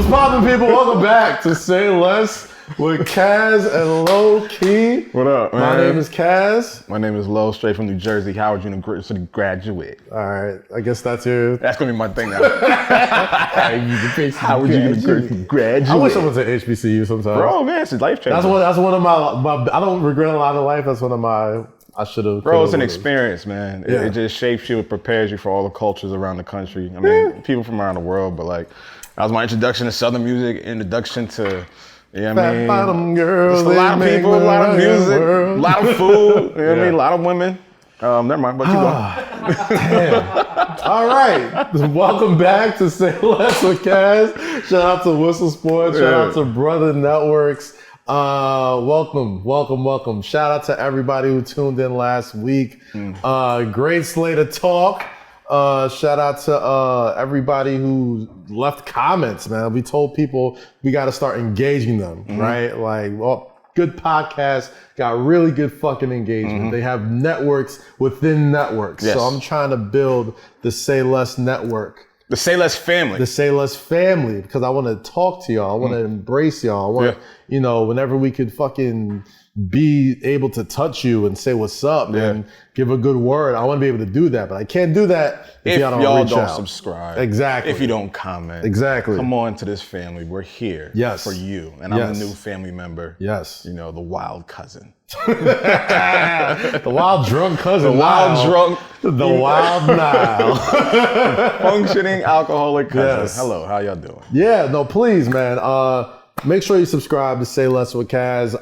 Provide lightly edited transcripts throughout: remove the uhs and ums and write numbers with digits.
What's poppin', people? Welcome back to Say Less with Kaz and Lowkey. What up, man? My name is Kaz. My name is Low, straight from New Jersey, Howard University graduate. All right, I guess that's your... That's gonna be my thing now. Howard University graduate. I wish I was at HBCU sometimes. Bro, man, it's life changing. That's one of my... I don't regret a lot of life. That's one of my... I should have... Bro, it's an experience, man. Yeah. It just shapes you. It prepares you for all the cultures around the country. I mean, people from around the world, but like, that was my introduction to Southern music, introduction to... You know what I mean? Bottom girls, a lot of people, a lot of music, a lot of food, you know what I mean? A lot of women. Never mind, but keep going. Damn. All right. Welcome back to Say Less with Kaz. Shout out to Whistle Sports. Shout out to Brother Networks. Welcome. Shout out to everybody who tuned in last week. Great slate of talk. Shout out to everybody who left comments, man. We told people we got to start engaging them, right? Like, well, good podcast, got really good fucking engagement. They have networks within networks. Yes. So I'm trying to build the Say Less network. The Say Less family. The Say Less family, because I want to talk to y'all. I want to embrace y'all. I want, you know, whenever we could fucking be able to touch you and say what's up and give a good word. I want to be able to do that, but I can't do that if y'all don't subscribe. Exactly. If you don't comment. Exactly. Come on to this family. We're here for you. And I'm a new family member. Yes. You know, the wild cousin. The wild drunk cousin. The wild drunk. The wild Nile. Functioning alcoholic cousin. Yes. Hello, how y'all doing? Yeah, no, please, man. Make sure you subscribe to Say Less with Kaz.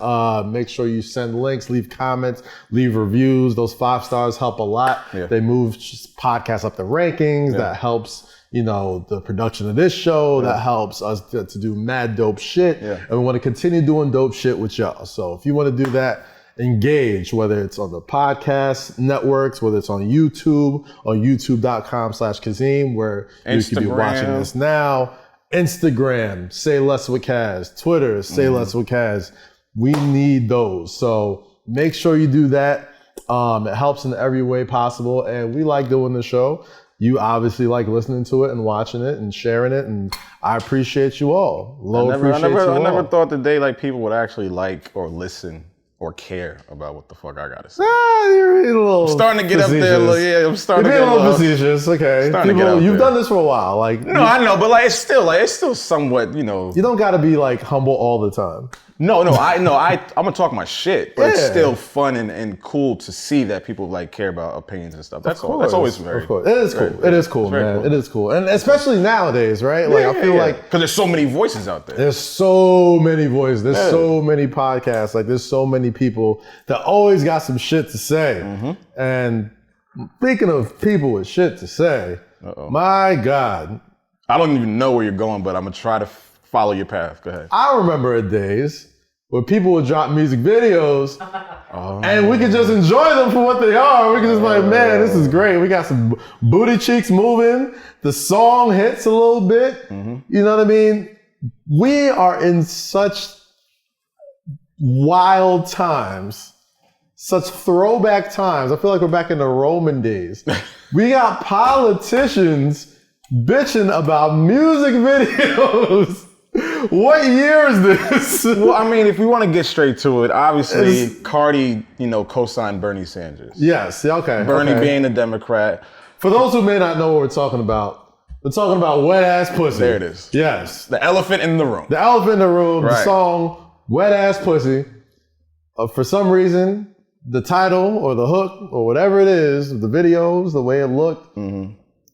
Make sure you send links, leave comments, leave reviews. Those 5 stars help a lot. Yeah. They move podcasts up the rankings. That helps, you know, the production of this show. That helps us to do mad dope shit. And we want to continue doing dope shit with y'all. So if you want to do that, engage, whether it's on the podcast networks, whether it's on YouTube, on youtube.com/Kazim, where you can be watching this now. Instagram, Say Less with Kaz. Twitter, Say Less with Kaz. We need those. So make sure you do that. It helps in every way possible. And we like doing the show. You obviously like listening to it and watching it and sharing it. And I appreciate you all. I never thought today like people would actually like or listen or care about what the fuck I gotta say. You're a little I'm starting to get up there. I'm starting to get a little facetious. Okay. People, you've done this for a while. Like, no, I know, but like it's still somewhat, you know. You don't gotta be like humble all the time. No, I'm gonna talk my shit, but it's still fun and cool to see that people like care about opinions and stuff. That's all. That's always very. Of course. It is cool. It is cool, man. Cool. It is cool, and especially nowadays, right? Like I feel like because there's so many voices out there. There's so many voices. There's so many podcasts. Like there's so many people that always got some shit to say. And speaking of people with shit to say, my God, I don't even know where you're going, but I'm gonna try to follow your path. Go ahead. I remember days where people would drop music videos and we could just enjoy them for what they are. We could just be like, man, this is great. We got some booty cheeks moving. The song hits a little bit. You know what I mean? We are in such wild times, such throwback times. I feel like we're back in the Roman days. We got politicians bitching about music videos. What year is this? Well, I mean, if we want to get straight to it, obviously Cardi, you know, co-signed Bernie Sanders. Yes, okay. Bernie being a Democrat. For those who may not know what we're talking about wet ass pussy. There it is. Yes. The elephant in the room. The elephant in the room, the song Wet Ass Pussy. For some reason, the title or the hook or whatever it is, the videos, the way it looked,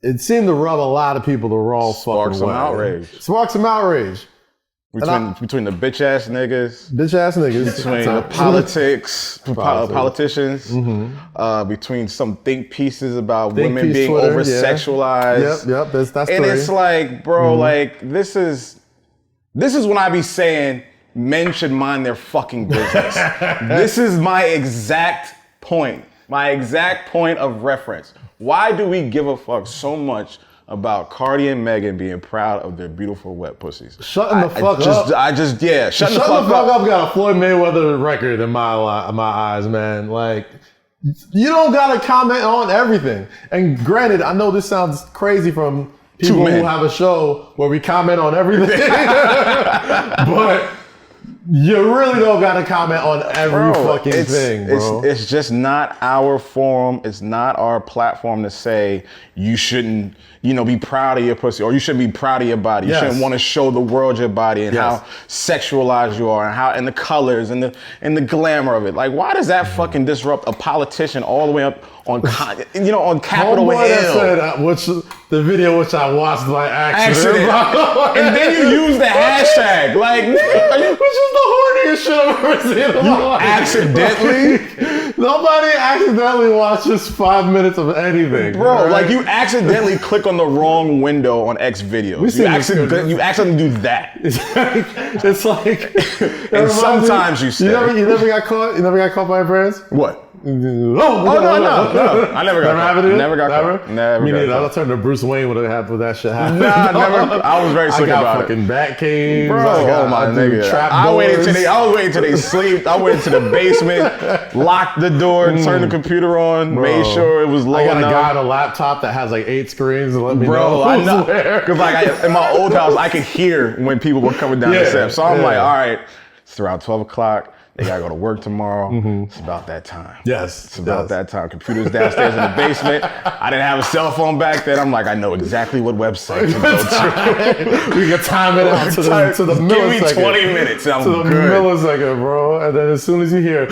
it seemed to rub a lot of people the wrong fucking way. Spark some outrage. Between the bitch ass niggas. Between the politicians. Between some think pieces about women being over sexualized. Yep, that's and it's like, bro, like this is when I be saying men should mind their fucking business. This is my exact point. My exact point of reference. Why do we give a fuck so much about Cardi and Megan being proud of their beautiful wet pussies? Shutting the fuck up. Shutting the fuck up got a Floyd Mayweather record in my eyes, man. Like, you don't gotta comment on everything. And granted, I know this sounds crazy from people who have a show where we comment on everything. But you really don't got to comment on every fucking thing, bro. It's just not our forum. It's not our platform to say you shouldn't, be proud of your pussy, or you shouldn't be proud of your body. You shouldn't want to show the world your body and how sexualized you are, and the colors and the glamour of it. Like, why does that fucking disrupt a politician all the way up on Capitol Hill? Said, the video which I watched by accident. And then you use the hashtag, like, which is the horniest shit I've ever seen in my life. Accidentally? Nobody accidentally watches 5 minutes of anything. Bro, like you accidentally click on the wrong window on X videos. You accidentally do that. It's like and sometimes you say. You never got caught? You never got caught by your parents? What? No. I never got caught. Never got caught. Me neither. I turned to Bruce Wayne when that shit happened. Nah, never. I was very slick about it. I got fucking bat caves. Bro, I was waiting till they sleep. I went into the basement, locked the door, turned the computer on, made sure it was low enough. I got a guy on a laptop that has like 8 screens and let me know who's where. Because like in my old house, I could hear when people were coming down the steps. So I'm like, all right, it's around 12 o'clock. They gotta go to work tomorrow. It's about that time. Yes. It's about that time. Computers downstairs in the basement. I didn't have a cell phone back then. I'm like, I know exactly what website to go to. We can time it out to the millisecond. Give me 20 minutes and I'm good. To the millisecond, bro. And then as soon as you hear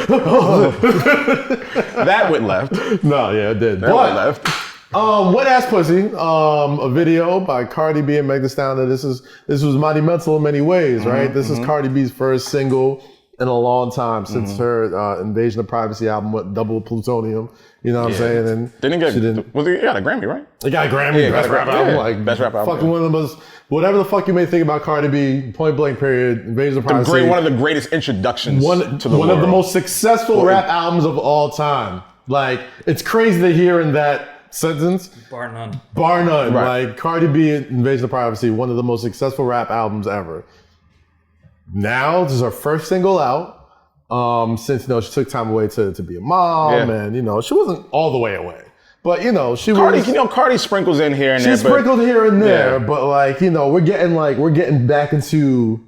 that went left. No, yeah, it did. That went left. Wet Ass Pussy, a video by Cardi B and Meg Thee Stallion. This was monumental in many ways, right? This is Cardi B's first single in a long time since her Invasion of Privacy album with Double Plutonium. You know what I'm saying? And didn't got a Grammy, right? It got a Grammy, best rap album. Like, best rap album. Fucking one of the most, whatever the fuck you may think about Cardi B, point blank period, Invasion of Privacy. One of the greatest introductions to the world. One of the most successful rap albums of all time. Like, it's crazy to hear in that sentence. Bar none. Right. Like, Cardi B, Invasion of Privacy, one of the most successful rap albums ever. Now, this is her first single out. Since she took time away to be a mom, and she wasn't all the way away, but Cardi sprinkles in here and there. She sprinkled here and there, but like we're getting back into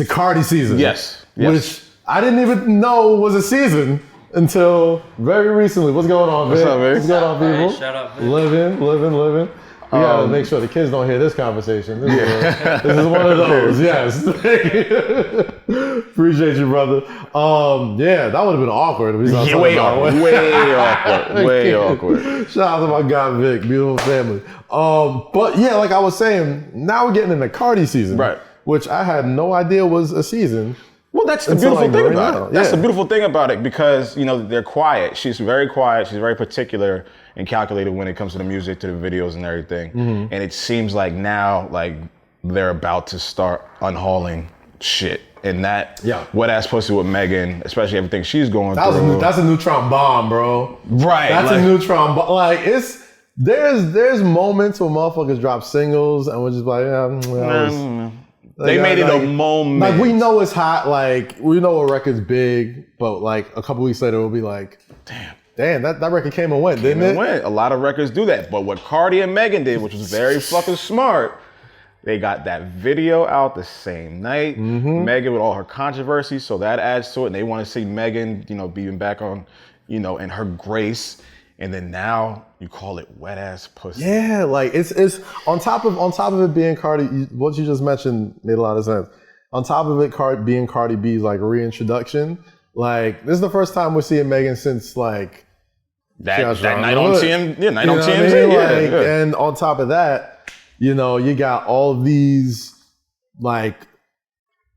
Cardi season. Yes, which I didn't even know was a season until very recently. What's going on, Vic? What's up, Vic? What's going on, people? Right, shout out, Vic. Living. We gotta make sure the kids don't hear this conversation. This is one of those. Yes. Appreciate you, brother. That would have been awkward. Way awkward. Shout out to my guy Vic, beautiful family. But yeah, like I was saying, now we're getting into Cardi season, right? Which I had no idea was a season. Well, that's the beautiful thing about it. That's the beautiful thing about it because, they're quiet. She's very quiet. She's very particular and calculated when it comes to the music, to the videos and everything. And it seems like now, like, they're about to start unhauling shit. And that Wet Ass Pussy with Megan, especially everything she's going through. That's a neutron bomb, bro. Right. That's a neutron bomb. Like, there's moments where motherfuckers drop singles and we're just like, they made it a moment. Like, we know it's hot. Like, we know a record's big, but like a couple weeks later, we'll be like, damn, that record came and went, didn't it? A lot of records do that. But what Cardi and Megan did, which was very fucking smart, they got that video out the same night. Megan with all her controversy, so that adds to it. And they want to see Megan, being back on, in her grace. And then now you call it Wet Ass Pussy. Yeah, like it's on top of it being Cardi. What you just mentioned made a lot of sense. On top of it, being Cardi B's like reintroduction. Like, this is the first time we're seeing Megan since like that night on TMZ. Night on TMZ. And on top of that, you got all these like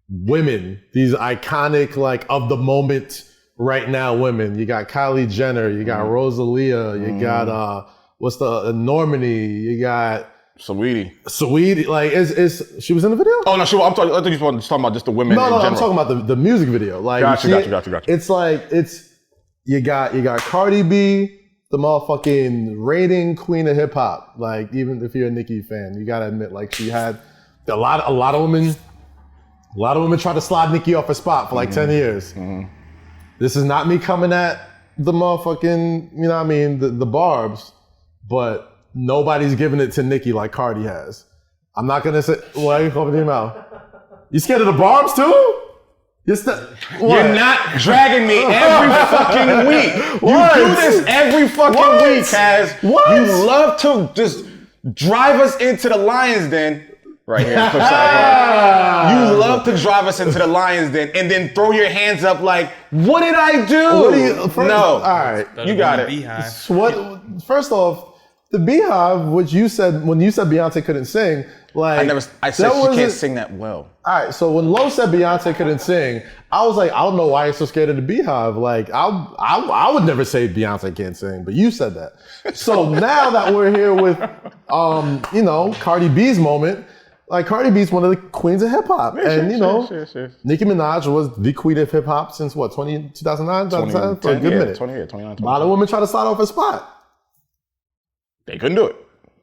women, these iconic like of the moment. Right now, women. You got Kylie Jenner. You got Rosalia. You got Normani. You got Saweetie. Like, is she was in the video? Oh no, I thought you were talking about just the women. No, in general. I'm talking about the music video. Like, gotcha. It's like you got Cardi B, the motherfucking reigning queen of hip hop. Like, even if you're a Nicki fan, you gotta admit, like, she had a lot of women. A lot of women tried to slide Nicki off her spot for like 10 years. This is not me coming at the motherfucking, the barbs, but nobody's giving it to Nicki like Cardi has. I'm not gonna say. Why are you opening your mouth? You scared of the barbs too? You're not dragging me every fucking week. You do this every fucking week, Kaz. What? You love to just drive us into the lion's den. Right here. You love to drive us into the lion's den and then throw your hands up like, what did I do? No. All right. You got it. First off, the Beehive, which you said, when you said Beyonce couldn't sing, like... I said she can't sing that well. All right, so when Low said Beyonce couldn't sing, I was like, I don't know why you're so scared of the Beehive. Like, I would never say Beyonce can't sing, but you said that. So now that we're here with, Cardi B's moment, like Cardi B's one of the queens of hip hop, and Nicki Minaj was the queen of hip hop since what 2009, for a good minute. 29. A lot of women try to slide off her spot. They couldn't do it.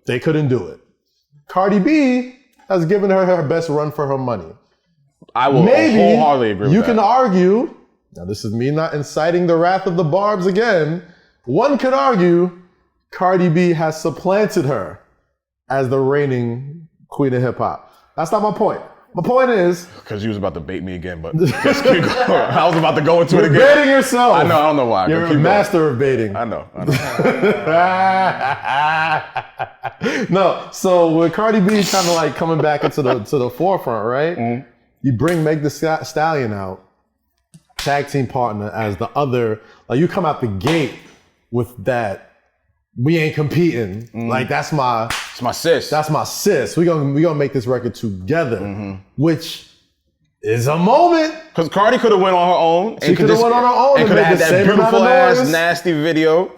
They couldn't do it. Cardi B has given her best run for her money. I will wholeheartedly agree with that. You can argue. Now this is me not inciting the wrath of the barbs again. One could argue Cardi B has supplanted her as the reigning queen of hip hop. That's not my point. My point is... Because you was about to bait me again, but just keep going. I was about to go into it again. You're baiting yourself. I know, I don't know why. You're a master of baiting. I know. No, so with Cardi B kind of like coming back into the forefront, right? Mm-hmm. You bring Meg the Stallion out, tag team partner, as the other... Like you come out the gate with that... We ain't competing. Like it's my sis. That's my sis. We gonna make this record together, which is a moment. Because Cardi could have went on her own. She could have went on her own and could have had that beautiful ass nasty video.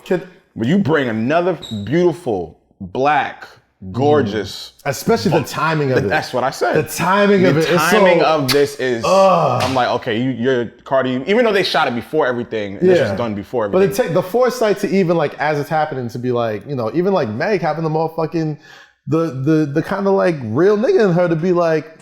But you bring another beautiful, black, gorgeous. Especially the timing of it. That's what I said. The timing of it. The timing of this is. I'm like, okay, you're Cardi. Even though they shot it before everything, and this was done before everything. But it take the foresight to even like as it's happening to be like, even like Meg having the motherfucking the kind of like real nigga in her to be like,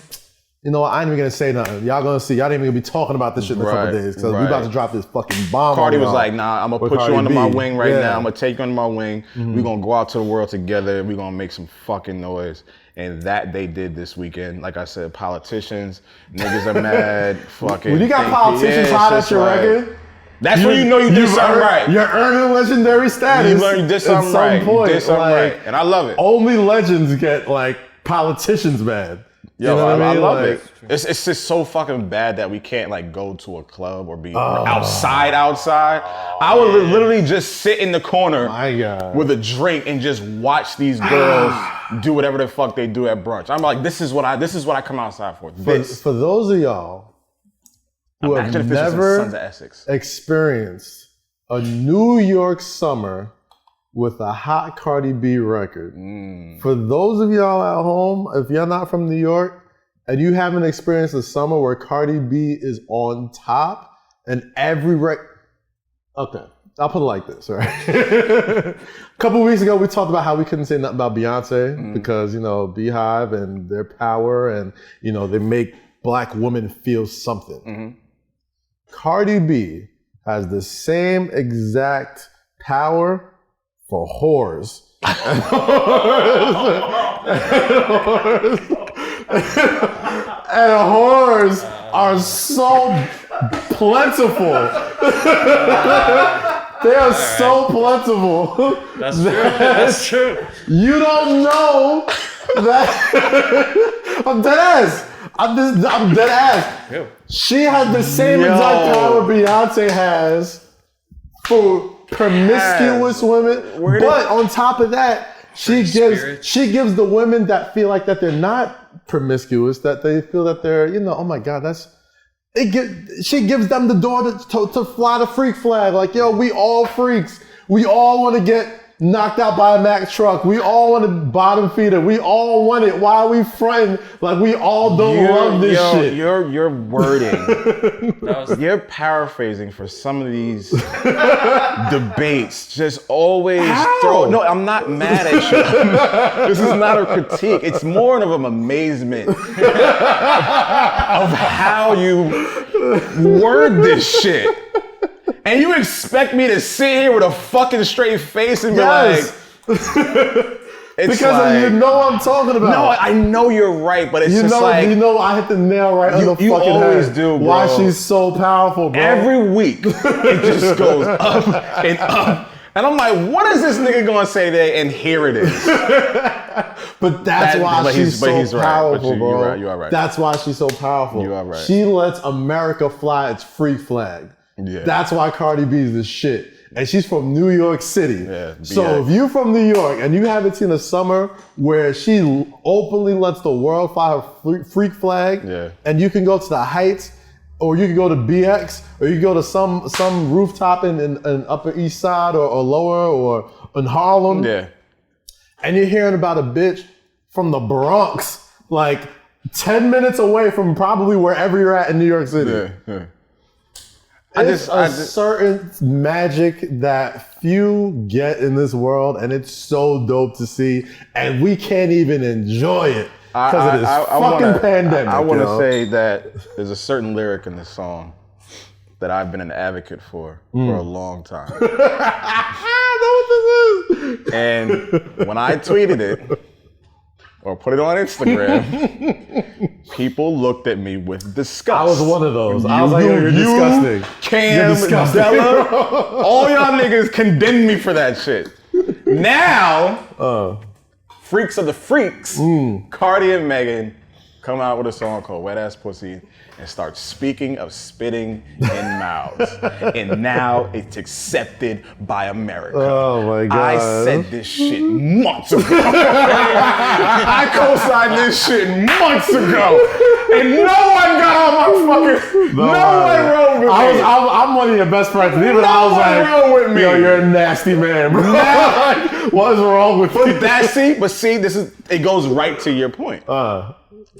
I ain't even gonna say nothing. Y'all gonna see. Y'all ain't even gonna be talking about this shit in a couple days because we about to drop this fucking bomb. Cardi was like, nah, I'm gonna put you under my wing right now. I'm gonna take you under my wing. We're gonna go out to the world together. We're gonna make some fucking noise. And that they did this weekend. Like I said, politicians, niggas are mad. Fucking. When you got politicians hot at your record, that's when you know you did something right. You're earning legendary status. You did something right. You did something right. And I love it. Only legends get like politicians mad. Yo, I love it. It's just so fucking bad that we can't like go to a club or be outside. I would literally just sit in the corner with a drink and just watch these girls do whatever the fuck they do at brunch. I'm like, this is what I come outside for. For those of y'all who have never experienced a New York summer with a hot Cardi B record. For those of y'all at home, if you're not from New York and you haven't experienced a summer where Cardi B is on top and every okay, I'll put it like this, right? A couple of weeks ago, we talked about how we couldn't say nothing about Beyonce because, Beehive and their power and, they make black women feel something. Cardi B has the same exact power for whores. And whores are so plentiful. They are so plentiful. That's true. You don't know that. I'm dead ass. I'm dead ass. She has the same exact power Beyonce has for promiscuous women, but on top of that, she gives the women that feel like that they're not promiscuous, that they feel that they're, oh my God, she gives them the door to fly the freak flag. Like, yo, we all freaks. We all want to get knocked out by a Mack truck. We all want to bottom feed it. We all want it. Why are we fronting like we all don't love this shit? Your wording, you're paraphrasing for some of these debates. Just always throw. No, I'm not mad at you. This is not a critique. It's more of an amazement of how you word this shit. And you expect me to sit here with a fucking straight face and be like, It's because like, you know what I'm talking about. No, I know you're right, but it's just like I hit the nail right on the fucking head. You always do, bro. Why she's so powerful, bro. Every week it just goes up and up. And I'm like, what is this nigga gonna say today? And here it is. But that's why she's so powerful, right. bro. You are right. That's why she's so powerful. You are right. She lets America fly its freak flag. Yeah. That's why Cardi B is the shit. And she's from New York City. Yeah, so if you're from New York and you haven't seen a summer where she openly lets the world fly her freak flag, and you can go to the Heights, or you can go to BX, or you can go to some rooftop in Upper East Side or Lower or in Harlem. Yeah. And you're hearing about a bitch from the Bronx, like 10 minutes away from probably wherever you're at in New York City. Yeah. It's a certain magic that few get in this world, and it's so dope to see, and we can't even enjoy it because of this fucking pandemic. I want to say that there's a certain lyric in this song that I've been an advocate for a long time. I know what this is. And when I tweeted it, or put it on Instagram, people looked at me with disgust. I was one of those. I was like, you're disgusting. Cam, Della, all y'all niggas condemned me for that shit. Now, Freaks of the Freaks, Cardi and Megan come out with a song called Wet Ass Pussy and start speaking of spitting in mouths. And now it's accepted by America. Oh my God. I said this shit months ago. I co-signed this shit months ago. And no one got on my fucking, no one rode with me. I'm one of your best friends. And even I was like, rode with me. Yo, you're a nasty man, bro. Like, what is wrong with you? But see, it goes right to your point.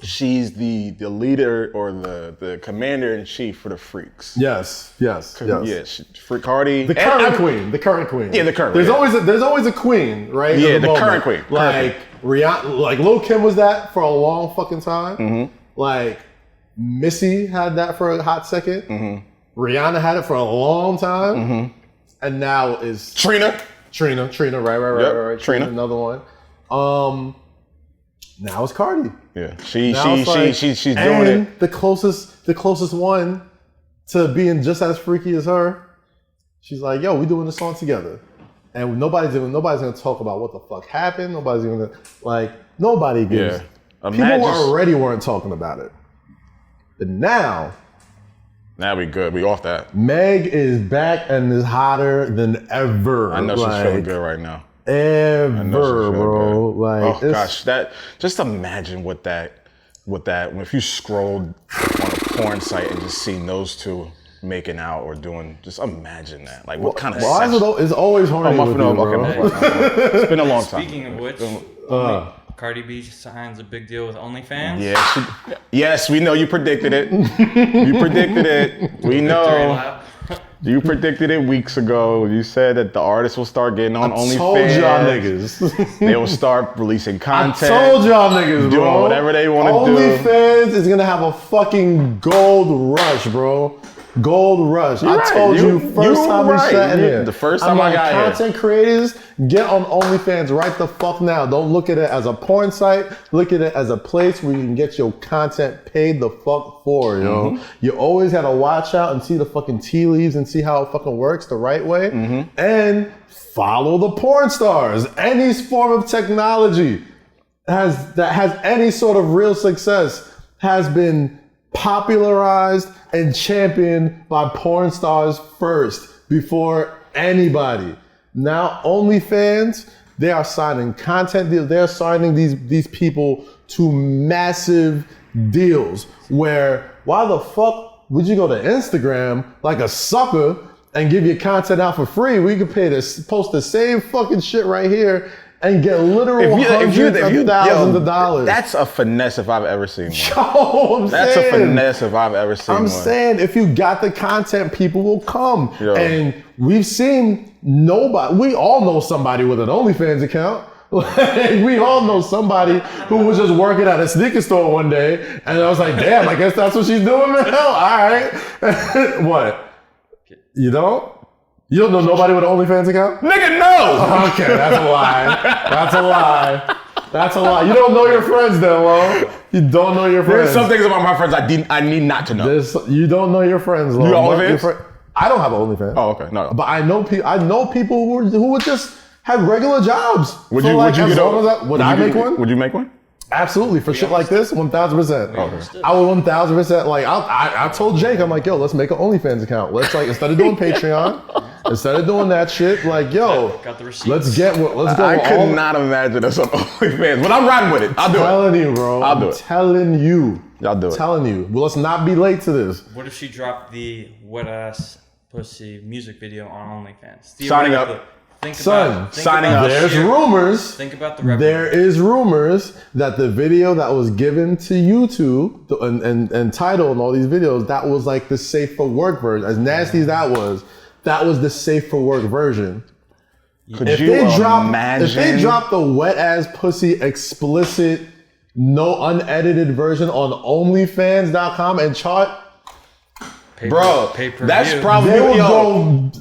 She's the leader or the commander in chief for the Freaks. Yes. Yeah, Cardi. The current queen. Yeah, the current. There's always a queen, right? Yeah, the current queen. Like Rihanna, like Lil Kim was that for a long fucking time. Mm-hmm. Like Missy had that for a hot second. Mm-hmm. Rihanna had it for a long time, and now is Trina. Right. Trina, another one. Now it's Cardi. Yeah, she's doing it. The closest one to being just as freaky as her. She's like, yo, we doing this song together, and nobody's gonna talk about what the fuck happened. Nobody's gonna nobody gives. Yeah. People already weren't talking about it, but now we good. We off that. Meg is back and is hotter than ever. I know she's feeling good right now. Bro. Like, oh gosh, just imagine what if you scrolled on a porn site and just seen those two making out or doing, just imagine that. Like what kind of it's always horny with you, bro. It's been a long time. Speaking of which, Cardi B signs a big deal with OnlyFans. Yeah, yes, we know you predicted it. We know. You predicted it weeks ago. You said that the artists will start getting on OnlyFans. I told y'all niggas. They will start releasing content. I told y'all niggas, bro. Doing whatever they want to do. OnlyFans is going to have a fucking gold rush, bro. Gold rush. I told you first time we sat in here. The first time I got here. Content creators, get on OnlyFans right the fuck now. Don't look at it as a porn site. Look at it as a place where you can get your content paid the fuck for, yo. You always gotta watch out and see the fucking tea leaves and see how it fucking works the right way. And follow the porn stars. Any form of technology that has any sort of real success has been popularized and championed by porn stars first before anybody. Now OnlyFans, they are signing content deals. They're signing these people to massive deals where why the fuck would you go to Instagram like a sucker and give your content out for free? We could post the same fucking shit right here and get literal hundreds of thousands of dollars. That's a finesse if I've ever seen one. Yo, That's a finesse if I've ever seen one. I'm saying if you got the content, people will come. Yo. And we've seen nobody. We all know somebody with an OnlyFans account. We all know somebody who was just working at a sneaker store one day, and I was like, damn, I guess that's what she's doing now. All right. What? You don't? You don't know nobody with an OnlyFans account? Nigga, no! Okay, that's a lie. That's a lie. That's a lie. You don't know your friends then, Lo. You don't know your friends. There's some things about my friends I need not to know. You don't know your friends, Lo. You got OnlyFans? I don't have an OnlyFans. Oh, okay. No. But I know people who would just have regular jobs. Would I make one? Would you make one? Absolutely. For shit like this, 1,000%. Okay. I would 1,000%. Like, I told Jake, I'm like, yo, let's make an OnlyFans account. Let's, like, instead of doing Patreon, instead of doing that shit, like, yo, got the receipts. let's go. I could not imagine us on OnlyFans, but I'm riding with it. I'll do it. I'm telling you, bro. I'll do it. Telling you. Y'all do it. Telling you. Well, let's not be late to this. What if she dropped the wet ass pussy music video on OnlyFans? Signing up. Signing up. There's rumors. Think about the revenue. There is rumors that the video that was given to YouTube and Tidal and all these videos, that was like the safe for work version. As nasty as that was the safe for work version. If they drop the wet ass pussy explicit, no unedited version on OnlyFans.com and chart, that's probably why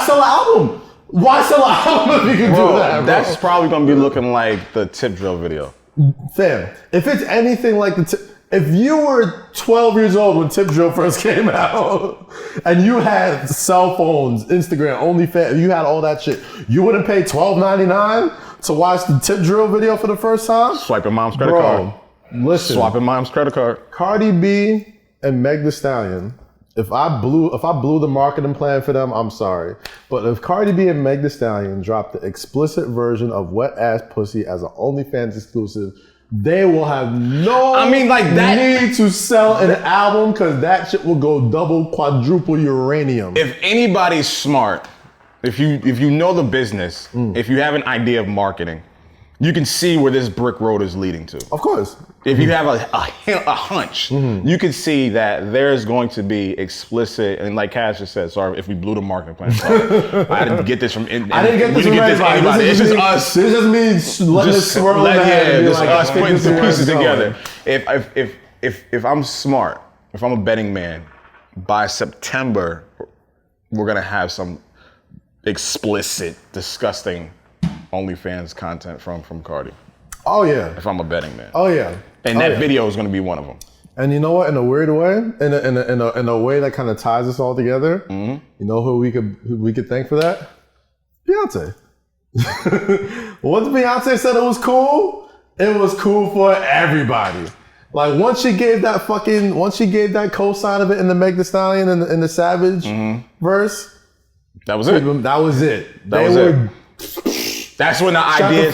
sell an album? Why sell an album if you can do that, bro? That's probably gonna be looking like the tip drill video. Fam, if it's anything like if you were 12 years old when Tip Drill first came out and you had cell phones, Instagram, OnlyFans, you had all that shit, you wouldn't pay $12.99 to watch the Tip Drill video for the first time? Swiping mom's credit card. Listen. Swapping mom's credit card. Cardi B and Meg Thee Stallion, if I blew the marketing plan for them, I'm sorry. But if Cardi B and Meg Thee Stallion drop the explicit version of Wet Ass Pussy as an OnlyFans exclusive, they will have no need to sell an album because that shit will go double, quadruple uranium. If anybody's smart, if you know the business, if you have an idea of marketing, you can see where this brick road is leading to. Of course. If you have a hunch, you can see that there's going to be explicit, and like Kaz just said, sorry if we blew the marketing plan. Sorry. I didn't get this from anybody. It's just us. It's just me letting it swirl in the head. Just us putting the pieces together. If I'm smart, if I'm a betting man, by September, we're going to have some explicit, disgusting OnlyFans content from Cardi. Oh yeah. If I'm a betting man. Oh yeah. And that video is going to be one of them. And you know what? In a weird way, in a way that kind of ties us all together. You know who we could thank for that? Beyonce. Once Beyonce said it was cool for everybody. Like once she gave that co-sign of it in the Meg Thee Stallion and the Savage verse. That was it. That's when the idea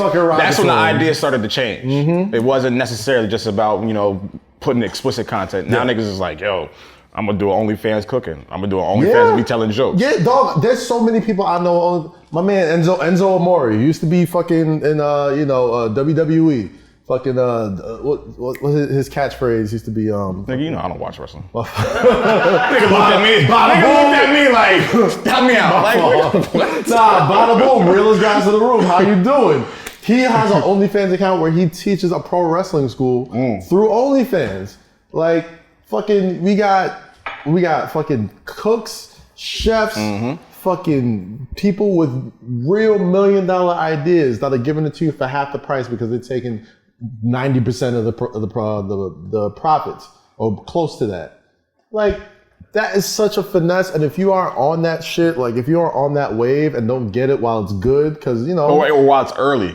started to change. It wasn't necessarily just about, putting explicit content. Now niggas is like, yo, I'm gonna do an OnlyFans cooking. I'm gonna do an OnlyFans and be telling jokes. Yeah, dog. There's so many people I know. My man Enzo Amore used to be fucking in WWE. Fucking what his catchphrase used to be Nigga, I don't watch wrestling. Nigga looked at me like, help me out. Bada boom, realest guys in the room. How you doing? He has an OnlyFans account where he teaches a pro wrestling school through OnlyFans. Like fucking, we got fucking cooks, chefs, fucking people with real $1 million ideas that are giving it to you for half the price because they're taking 90% of the profits or close to that. Like that is such a finesse. And if you aren't on that shit, like if you aren't on that wave and don't get it while it's good, because or while it's early,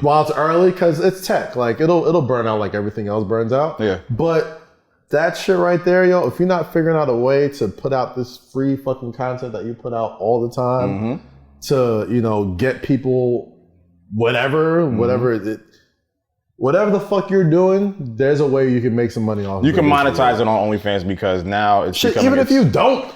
because it's tech, like it'll burn out like everything else burns out. Yeah. But that shit right there, yo, if you're not figuring out a way to put out this free fucking content that you put out all the time to, get people whatever the fuck you're doing, there's a way you can make some money off of it. You can monetize it on OnlyFans because now it's shit, even if you don't.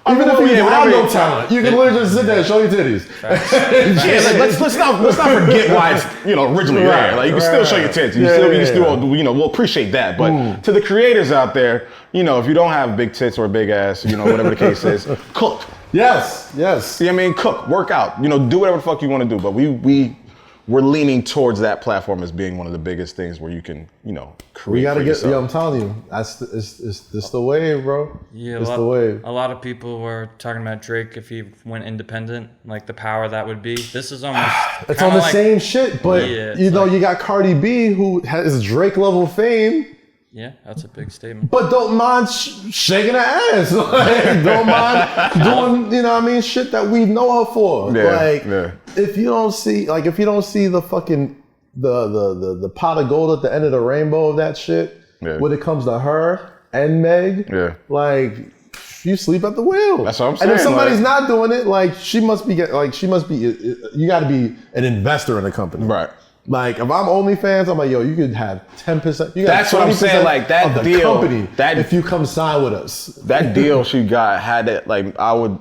Even if you have no talent, you can literally just sit there and show your titties. Let's not forget why it's originally there. Like you can still show your tits. We'll appreciate that. But to the creators out there, if you don't have big tits or big ass, whatever the case is, cook. Yes. See, cook, work out. Do whatever the fuck you want to do. But we're leaning towards that platform as being one of the biggest things where you can, you know, create. We gotta for get. yourself. Yeah, I'm telling you, it's the wave, bro. Yeah, it's the wave. A lot of people were talking about Drake if he went independent, like the power that would be. This is almost. It's on the same shit, but you know, you got Cardi B who has Drake level fame. Yeah, that's a big statement. But don't mind shaking her ass. Like, don't mind doing, you know what I mean, shit that we know her for. If you don't see the fucking the pot of gold at the end of the rainbow of that shit, when it comes to her and Meg, like you sleep at the wheel. That's what I'm saying. And if somebody's not doing it, like you got to be an investor in the company, right? Like if I'm OnlyFans, I'm like, yo, you could have 10%. You got That's what I'm saying. Like that of the deal, company, if you come sign with us. That deal she got had it. Like I would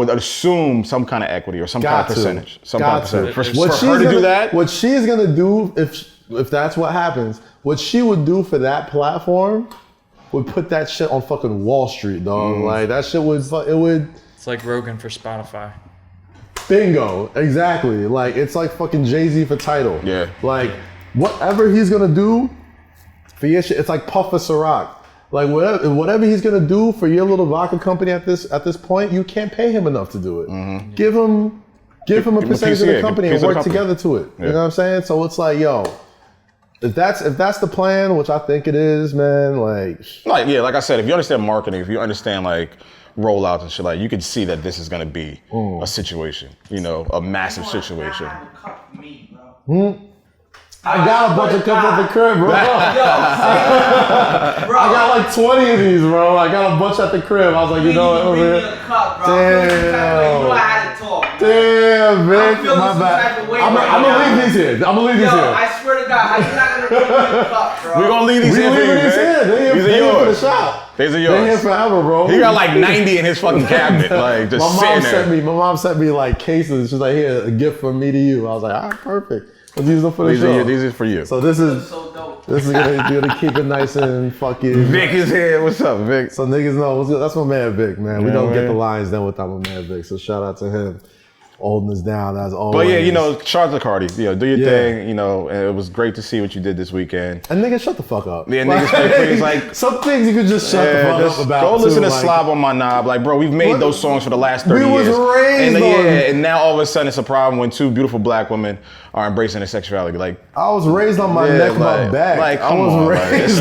assume some kind of equity or some kind of percentage. For her to do that. What she's gonna do if that's what happens, what she would do for that platform would put that shit on fucking Wall Street, dog. Like that shit would. It's like Rogan for Spotify. Bingo, exactly. Like it's like fucking Jay-Z for Tidal. Yeah. Like whatever he's gonna do for your shit, it's like Puff for Ciroc. Like whatever he's gonna do for your little vodka company at this point, you can't pay him enough to do it. Mm-hmm. Give him a percentage of the company and work together to it. Yeah. You know what I'm saying? So it's like, yo, if that's the plan, which I think it is, man, like I said, if you understand marketing, if you understand like rollouts and shit, like you can see that this is gonna be a situation, you know, a massive situation. I got a bunch of cups at the crib, bro. I got like 20 of these, bro. I got a bunch at the crib. I was like, you know what, over here. Damn, Vic, my bad. I'm gonna leave these here. I swear to God, how you not gonna bring me a cup, bro? We're gonna leave these here for you, man. These are yours. For the shop. These are yours. They're here forever, bro. He got like 90 in his fucking cabinet, like just sitting there. My mom sent me like cases. She's like, here, a gift from me to you. I was like, all right, perfect. Let's use them for the show. These are for you. So this is gonna keep it nice and fucking. Vic is here. What's up, Vic? So niggas know. That's my man Vic, man. We don't get the lines done without my man Vic. So shout out to him. Holding us down as always. But yeah, you know, shout out to Cardi. You know, do your thing. You know, and it was great to see what you did this weekend. And niggas, shut the fuck up. Yeah, niggas, please, like some things you could just shut the fuck up about. Go listen to like, Slob on My Knob. Like, bro, we've made those songs for the last 30 years. We was raised on. And now all of a sudden it's a problem when two beautiful black women are embracing their sexuality. Like, I was raised on my neck, my back. Like, come on, it's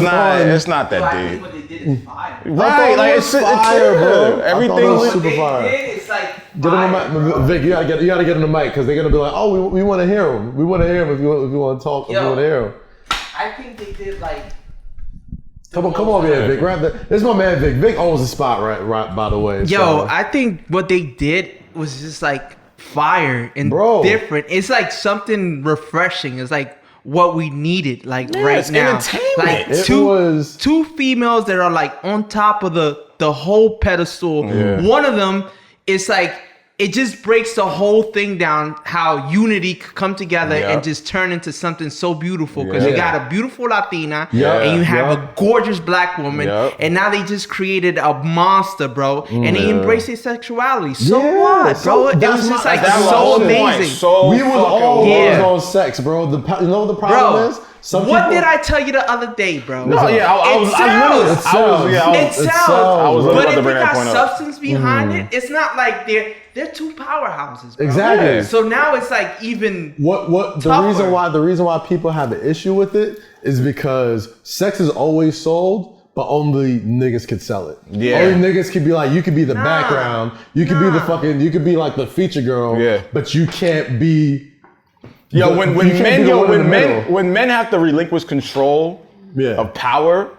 not that deep. What they did is fire. Right, like it's fire, bro. Everything was super fire. It's like get him the mic, Vic. You gotta get in the mic because they're gonna be like, oh, we want to hear him. We want to hear him if you want to talk. If you want to hear him. I think they did like. Come over here, Vic. This is my man, Vic. Vic owns the spot, right? By the way. Yo, I think what they did was just like fire and different. It's like something refreshing. It's like what we needed, like right now. Like two females that are like on top of the whole pedestal. Yeah. One of them is like, it just breaks the whole thing down, how unity could come together and just turn into something so beautiful. Because you got a beautiful Latina and you have a gorgeous black woman. And now they just created a monster, bro. And they embrace their sexuality. So what, bro? It was just like so amazing. We was always on sex, bro. You know what the problem is? What did I tell you the other day, bro? No, yeah, I was but if you got substance behind it, it's not like they're two powerhouses, bro. Exactly. So now it's like even the reason why people have an issue with it is because sex is always sold, but only niggas could sell it. Yeah. Only niggas could be like, you could be the background, you could be the fucking, you could be like the feature girl, but you can't be. Yo, when men have to relinquish control of power,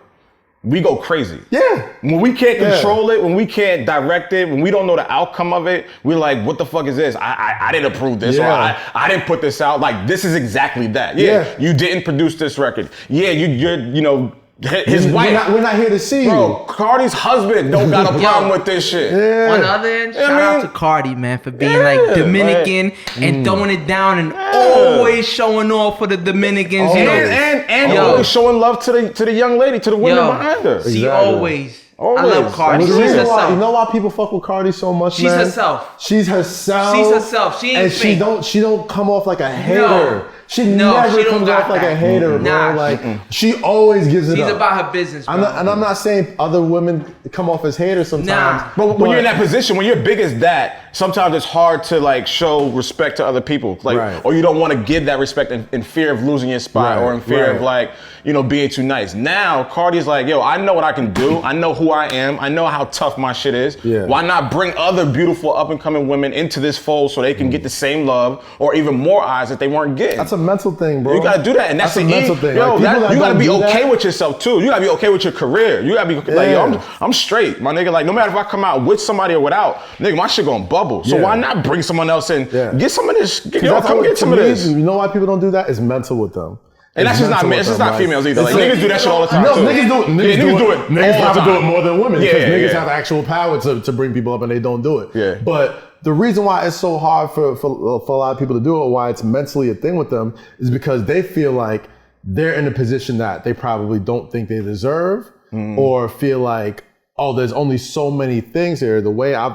we go crazy. Yeah. When we can't control it, when we can't direct it, when we don't know the outcome of it, we're like, what the fuck is this? I didn't approve this, or I didn't put this out. Like, this is exactly that. Yeah. You didn't produce this record. Yeah, you're you know, his wife. We're not here to see Bro, Cardi's husband don't got a problem with this shit. Yeah. On the other end, shout out to Cardi, man, for being like Dominican and throwing it down and always showing off for the Dominicans. And always showing love to the young lady, to the women behind her. She always Always. I love Cardi. You She's herself. know why people fuck with Cardi so much, She's man? herself. She's herself. She's herself. She ain't and fake. she don't come off like a hater. No. She No, never she don't comes got off like a that. hater, Nah. bro. Like she always gives it She's up. about her business, bro. And I'm not saying other women come off as haters sometimes. Nah. But when you're in that position, when you're big as that, sometimes it's hard to like show respect to other people, like, Right. or you don't want to give that respect in fear of losing your spot, Right, or in fear right. of like, you know, being too nice. Now, Cardi's like, yo, I know what I can do. I know who I am. I know how tough my shit is. Yeah. Why not bring other beautiful up and coming women into this fold so they can get the same love or even more eyes that they weren't getting? That's a mental thing, bro. You gotta do that, and that's a the mental thing. Yo, Like, you gotta be okay that, with yourself too. You gotta be okay with your career. You gotta be like, yo, I'm straight, my nigga. Like, no matter if I come out with somebody or without, nigga, my shit gonna bubble. So why not bring someone else in? Yeah. Get some of this. Yo, that's come what- get to some of me, this. You know why people don't do that? It's mental with them. And that's just not men. It's just not females either. Like, niggas do that shit all the time. No, too. niggas do it. Niggas do it. Niggas all the have to do it time. more than women because Yeah, niggas yeah. have actual power to bring people up and they don't do it. Yeah. But the reason why it's so hard for a lot of people to do it, or why it's mentally a thing with them, is because they feel like they're in a position that they probably don't think they deserve, or feel like, oh, there's only so many things here. The way I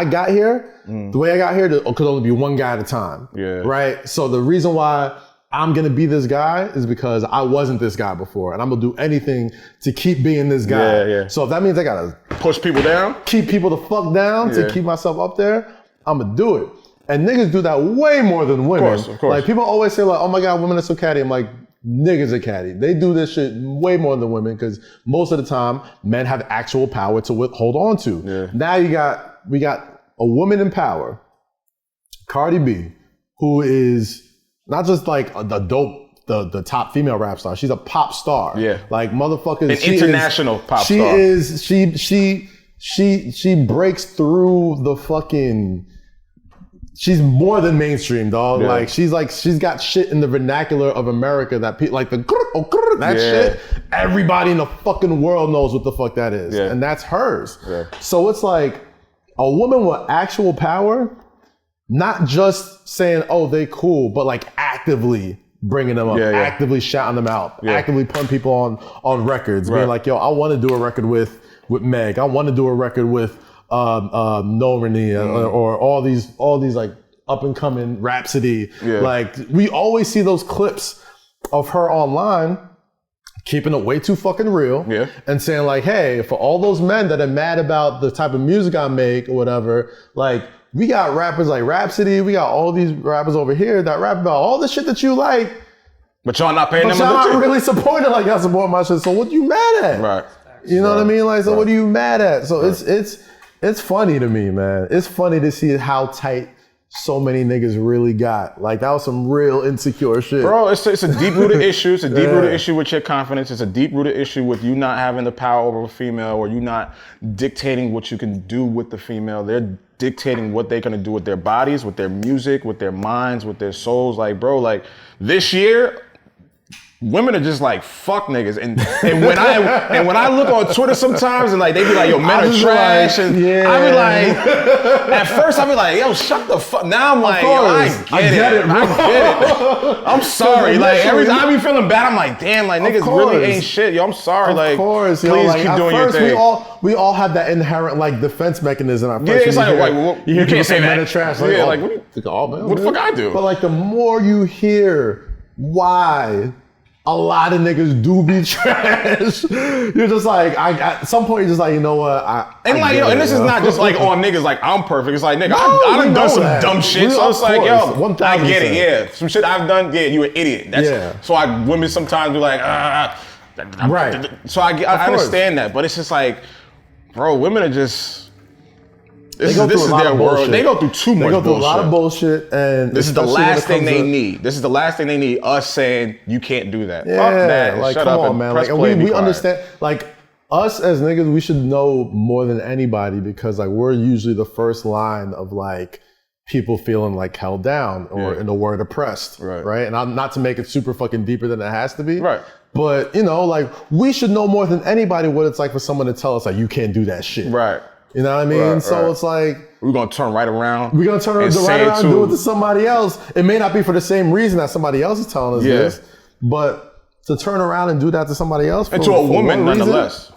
got here, there could only be one guy at a time. Yeah. Right. So the reason why I'm gonna be this guy is because I wasn't this guy before, and I'm gonna do anything to keep being this guy. Yeah, yeah. So if that means I gotta Push people down. keep people the fuck down to keep myself up there, I'm gonna do it. And niggas do that way more than women. Of course. Like people always say like, oh my God, women are so catty. I'm like, niggas are catty. They do this shit way more than women because most of the time men have actual power to hold on to. Yeah. Now we got a woman in power, Cardi B, who is not just like the top female rap star. She's a pop star. Yeah. Like motherfuckers. An international pop she star. She breaks through the fucking. She's more than mainstream, dog. Yeah. Like she's got shit in the vernacular of America that people like that shit. Everybody in the fucking world knows what the fuck that is, and that's hers. Yeah. So it's like a woman with actual power, not just saying, oh, they cool, but like actively bringing them up, actively shouting them out, actively putting people on records, being like, yo, I want to do a record with Meg. I want to do a record with No Renee or all these like up and coming Rhapsody. Yeah. Like we always see those clips of her online keeping it way too fucking real and saying like, hey, for all those men that are mad about the type of music I make or whatever, like we got rappers like Rhapsody, we got all these rappers over here that rap about all the shit that you like, But y'all not paying but them y'all attention. not really supporting like y'all support my shit. So what you mad at? Right. You know what I mean? Like, so what are you mad at? So it's funny to me, man. It's funny to see how tight so many niggas really got. Like that was some real insecure shit. Bro, it's a deep-rooted issue. It's a deep-rooted issue with your confidence. It's a deep-rooted issue with you not having the power over a female, or you not dictating what you can do with the female. They're dictating what they're gonna do with their bodies, with their music, with their minds, with their souls. Like, bro, like this year, women are just like fuck niggas, and when I look on Twitter sometimes and like they be like, yo, men are trash, and I be like, at first I be like, yo, shut the fuck. Now I'm like, yo, I get it. I'm sorry. Like every time I be feeling bad, I'm like, damn, like niggas really ain't shit. Yo, I'm sorry. Like, please keep doing your thing. We all have that inherent like defense mechanism. At first, it's like, you can't say men that. are trash. Yeah, like, like what the fuck I do? But like the more you hear why a lot of niggas do be trash, you're just like, at some point you're just like, you know what? And this is not just like on niggas like I'm perfect. It's like, nigga, I done done some dumb shit. So it's like, yo, I get it. Yeah, some shit I've done. Yeah, you an idiot. So women sometimes be like, right. So I understand that, but it's just like, bro, women are just. This is their world. They go through too much bullshit. They go through a lot of bullshit, and this is the last thing they need. This is the last thing they need. Us saying you can't do that. Yeah, fuck that. like shut come up on, and man. press Like play. we understand. Like us as niggas, we should know more than anybody because like we're usually the first line of like people feeling like held down or in the word oppressed, right? And I'm not to make it super fucking deeper than it has to be, right? But you know, like we should know more than anybody what it's like for someone to tell us like you can't do that shit, right? You know what I mean? So it's like we're gonna turn right around. We're gonna turn right around and do it to somebody else. It may not be for the same reason that somebody else is telling us this, but to turn around and do that to somebody else and to a woman nonetheless.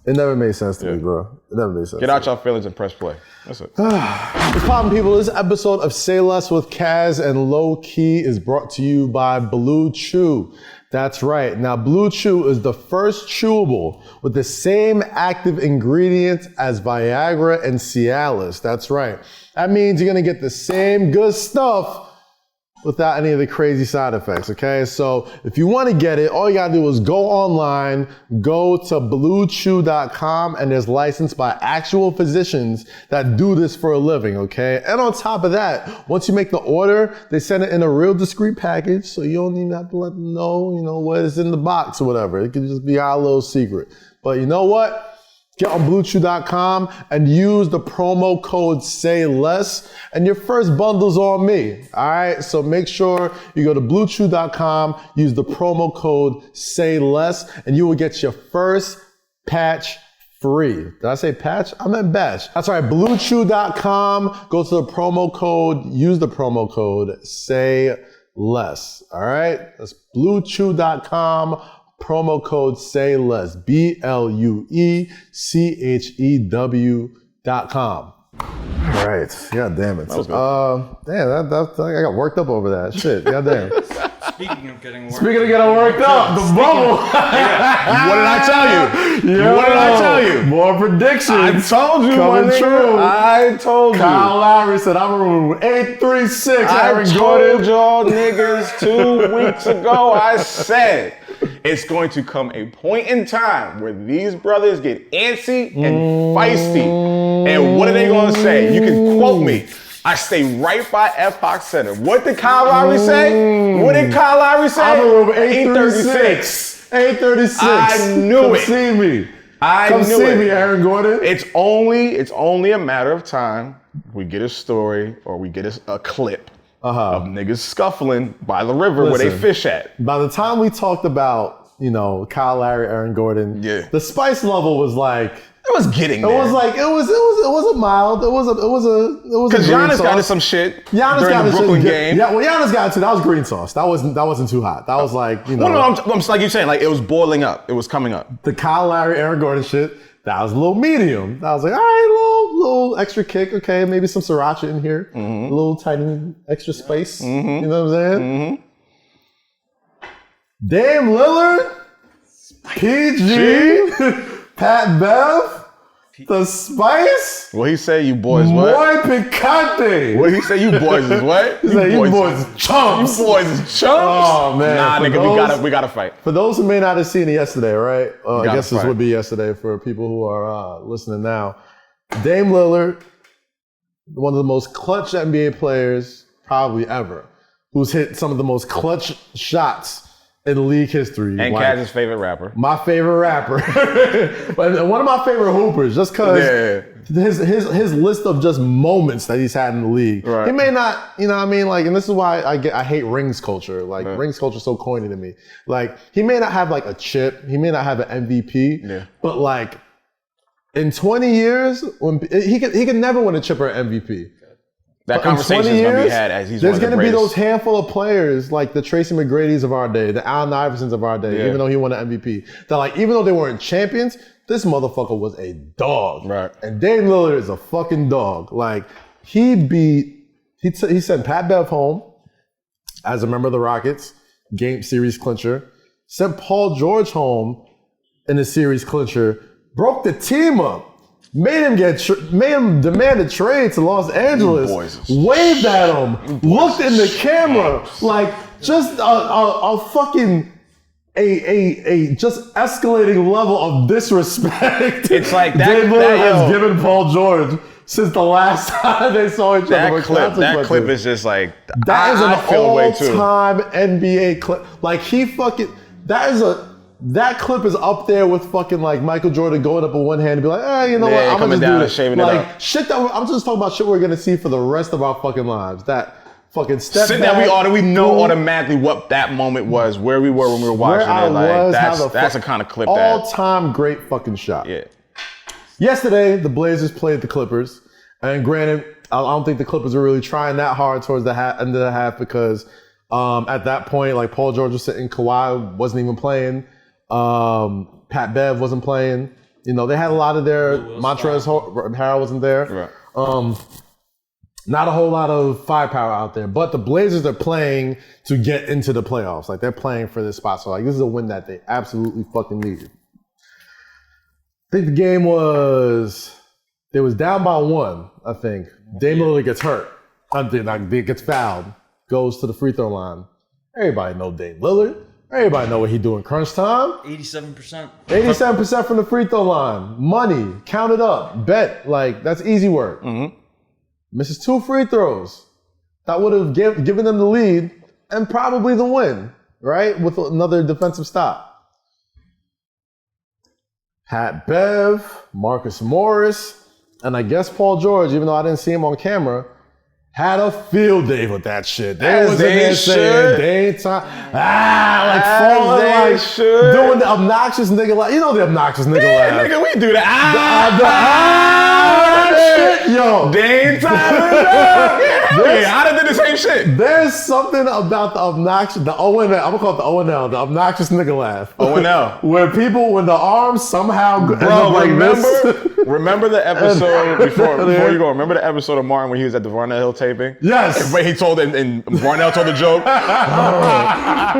It never made sense to me, bro. It never made sense. Get out your feelings and press play. That's it. What's poppin', people? This episode of Say Less with Kaz and Lowkey is brought to you by Blue Chew. That's right. Now, Blue Chew is the first chewable with the same active ingredients as Viagra and Cialis. That's right. That means you're gonna get the same good stuff without any of the crazy side effects, okay? So if you want to get it, all you gotta do is go online, go to bluechew.com, and there's licensed by actual physicians that do this for a living, okay? And on top of that, once you make the order, they send it in a real discreet package, so you don't even have to let them know, what is in the box or whatever. It can just be our little secret. But you know what? Get on bluechew.com and use the promo code SAYLESS, and your first bundle's on me. All right, so make sure you go to bluechew.com, use the promo code SAYLESS, and you will get your first patch free. Did I say patch? I meant batch. That's right, bluechew.com, go to the promo code, use the promo code SAYLESS. All right, that's bluechew.com. Promo code SAYLESS, BLUECHEW.com. All right. God damn it. That was good. I got worked up over that. Shit. God damn. Speaking of getting worked up, the bubble. What did I tell you? What did I tell you? More predictions. I told you, coming true. I told you. Kyle Lowry said, I'm in room 836. I told y'all niggas 2 weeks ago, I said, it's going to come a point in time where these brothers get antsy and feisty. And what are they going to say? You can quote me. I stay right by F-Hawk Center. What did Kyle Lowry say? What did Kyle Lowry say? I'm in room 836. 836. I knew Come it. see me. Come see me, Aaron Gordon. It's only a matter of time. We get a story or we get a clip of niggas scuffling by the river where they fish at. By the time we talked about, Kyle Lowry, Aaron Gordon, the spice level was like, it was getting there. It was like it was a mild. It was a because Giannis got into some shit Giannis during the Brooklyn game. Yeah, well, Giannis got into that was green sauce. That wasn't too hot. That was like Well, no, I'm like you're saying, like it was boiling up. It was coming up. The Kyle Lowry, Aaron Gordon shit. That was a little medium. I was like, all right, little extra kick. Okay, maybe some sriracha in here. A little tiny extra spice. You know what I'm saying? Dame Lillard, PG, Pat Bev, the spice. What he say, you boys Muy what? picante. What he say, you boys is what? He said, you boys is chumps. You boys is chumps. Oh man. Nah, nigga, we gotta fight. For those who may not have seen it yesterday, right? I guess this fight. would be yesterday for people who are listening now. Dame Lillard, one of the most clutch NBA players probably ever, who's hit some of the most clutch shots in league history. And like, Kaz's favorite rapper. My favorite rapper. But one of my favorite hoopers, just because his list of just moments that he's had in the league. Right. He may not, you know what I mean? Like, and this is why I hate rings culture. Like, rings culture is so corny to me. Like, he may not have like a chip. He may not have an MVP. But like, in 20 years, when he could never win a chip or an MVP. That conversation is going to be had as he's there's one of the going to be greatest. those handful of players like the Tracy McGrady's of our day, the Allen Iversons of our day, even though he won an MVP. That like, even though they weren't champions, this motherfucker was a dog. Right. And Dame Lillard is a fucking dog. Like, he sent Pat Bev home as a member of the Rockets, game series clincher, sent Paul George home in a series clincher, broke the team up. Made him demand a trade to Los Angeles. Waved at him. Looked in the camera like just a fucking a just escalating level of disrespect. It's like that. Dame Lillard has given Paul George since the last time they saw each other. That clip is just like that is an all time NBA clip. Like that clip is up there with fucking like Michael Jordan going up with one hand and be like, you know what? I'm coming gonna down do and shaving it like up. shit that I'm just talking about shit we're gonna see for the rest of our fucking lives. That fucking step Shit back. that we know automatically what that moment was, where we were when we were watching it. Like that's a kind of clip all-time great fucking shot. Yeah. Yesterday, the Blazers played the Clippers, and granted, I don't think the Clippers were really trying that hard towards the end of the half because at that point, like Paul George was sitting, Kawhi wasn't even playing. Pat Bev wasn't playing. They had a lot of their Montrezl Harrell wasn't there. Right. Not a whole lot of firepower out there, but the Blazers are playing to get into the playoffs. Like, they're playing for this spot. So, like, this is a win that they absolutely fucking needed. I think the game they was down by 1, I think. Damian Lillard gets hurt. Gets fouled. Goes to the free throw line. Everybody know Dame Lillard. Everybody know what he doing crunch time. 87%. 87% from the free throw line. Money. Count it up. Bet. Like, that's easy work. Mm-hmm. Misses 2 free throws. That would have given them the lead and probably the win, right? With another defensive stop. Pat Bev, Marcus Morris, and I guess Paul George, even though I didn't see him on camera, had a field day with that shit. They was in there saying daytime, falling like doing the obnoxious nigga laugh. You know the obnoxious nigga laugh. Nigga, we do that. Shit, yo. Daytime. Yeah, I done did the same shit. There's something about the obnoxious, the O&L, I'm gonna call it the O&L, the obnoxious nigga laugh. O&L. When the arms somehow end up like this. Remember the episode before you go? Remember the episode of Martin when he was at the Varnell Hill taping? Yes. When he told and Varnell told the joke. That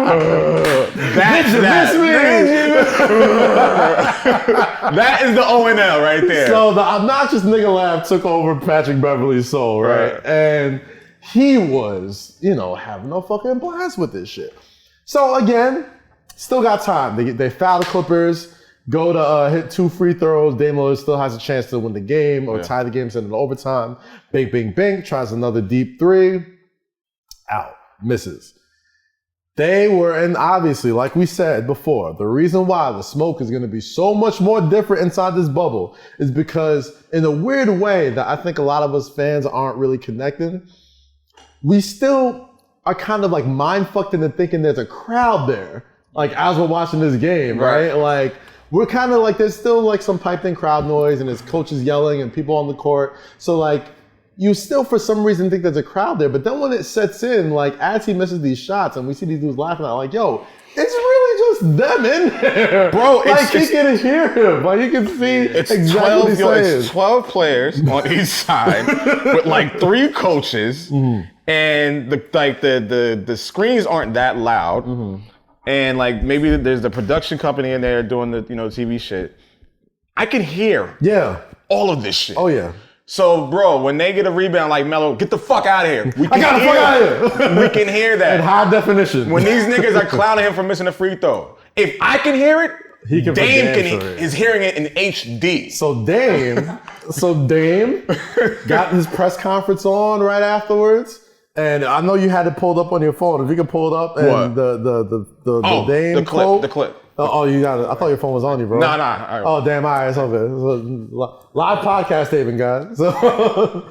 is the O&L right there. So the obnoxious nigga laugh took over Patrick Beverly's soul, right? And he was, having a fucking blast with this shit. So again, still got time. They foul the Clippers. Go to hit 2 free throws. Dame Lillard still has a chance to win the game or tie the game, send it to overtime. Bing, bing, bing. Tries another deep 3. Out. Misses. And obviously, like we said before, the reason why the smoke is going to be so much more different inside this bubble is because in a weird way that I think a lot of us fans aren't really connecting, we still are kind of like mind fucked into thinking there's a crowd there, like as we're watching this game, right? Like, we're kind of like, there's still like some piped in crowd noise and there's coaches yelling and people on the court. So like, you still for some reason think there's a crowd there. But then when it sets in, like as he misses these shots and we see these dudes laughing, I'm like, yo, it's really just them in there. Bro, like he can hear him. Like you can see exactly what he's saying. It's 12 players on each side with like 3 coaches and the screens aren't that loud. And like maybe there's the production company in there doing the TV shit. I can hear all of this shit. Oh yeah. So bro, when they get a rebound like Melo, get the fuck out of here. I got the fuck out of here. We can hear that. In high definition. When these niggas are clowning him for missing a free throw. If I can hear it, Dame is hearing it in HD. So Dame got his press conference on right afterwards. And I know you had it pulled up on your phone. If you could pull it up and the Dame the clip. Oh, you got it. I thought your phone was on you, bro. Nah. Right. Oh, damn. All right, it's okay. So, live podcast taping, guys. So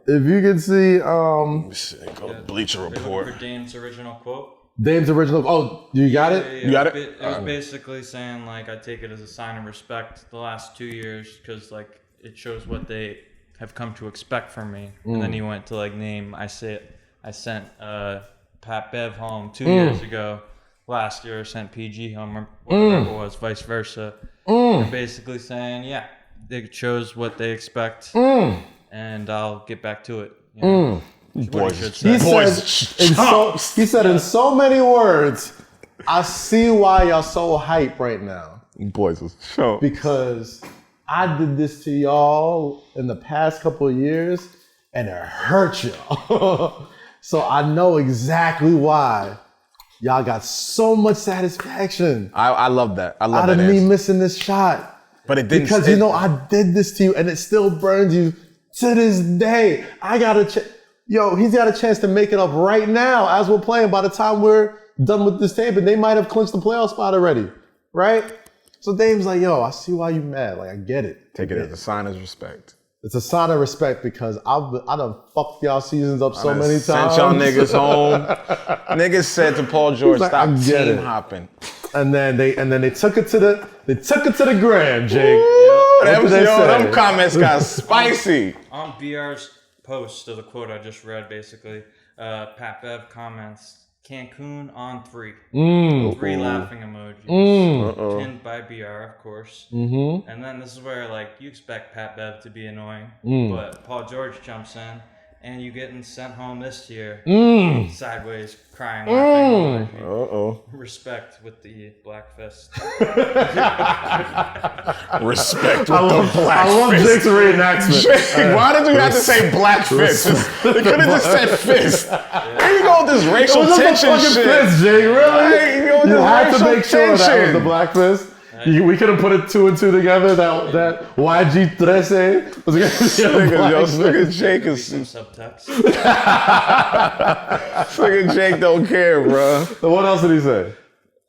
if you can see, go to Bleacher Report. For Dame's original quote. Dame's original. Oh, you got it? Yeah, you got it? It was basically saying like, I take it as a sign of respect the last 2 years because like it shows what they have come to expect from me. And then he went to like name. I sent Pat Bev home 2 years ago. Last year I sent PG home, or whatever it was, vice versa. They're basically saying, yeah, it shows what they expect, and I'll get back to it. He said in so many words, I see why y'all so hype right now. Boys was show. Because I did this to y'all in the past couple of years, and it hurt y'all. So I know exactly why y'all got so much satisfaction. I love that. I love out that of me answer. missing this shot. But it didn't. Because I did this to you, and it still burns you to this day. He's got a chance to make it up right now as we're playing. By the time we're done with this tape, and they might have clinched the playoff spot already, right? So Dame's like, yo, I see why you mad. Like, I get it. Take it as a sign of respect. It's a sign of respect because I done fucked y'all seasons up so many times. Sent y'all niggas home. Niggas said to Paul George, like, stop team hopping. And then they took it to the gram, Jake. Them comments got spicy. On BR's post of the quote I just read, basically, Pat Bev comments, Cancun on 3. Mm. 3 laughing emojis. Pinned by BR, of course. Mm-hmm. And then this is where, like, you expect Pat Bev to be annoying, Mm. but Paul George jumps in, and you getting sent home this year. Mm. Sideways, crying, laughing emoji. Uh-oh. Respect with the black fist. Respect with the black I love fist. Jake's reenactment. Jake, why did you have to say black fist? They could have just said fist. There you go with this racial It was tension a fucking shit. fist, Jake, really? Right, You had to racial make sure that was tension. the black fist. We could have put it 2 and 2 together. That YG13 was going to be a black Yo, fist. nigga Jake is... Some subtext. Nigga Jake don't care, bro. So what else did he say?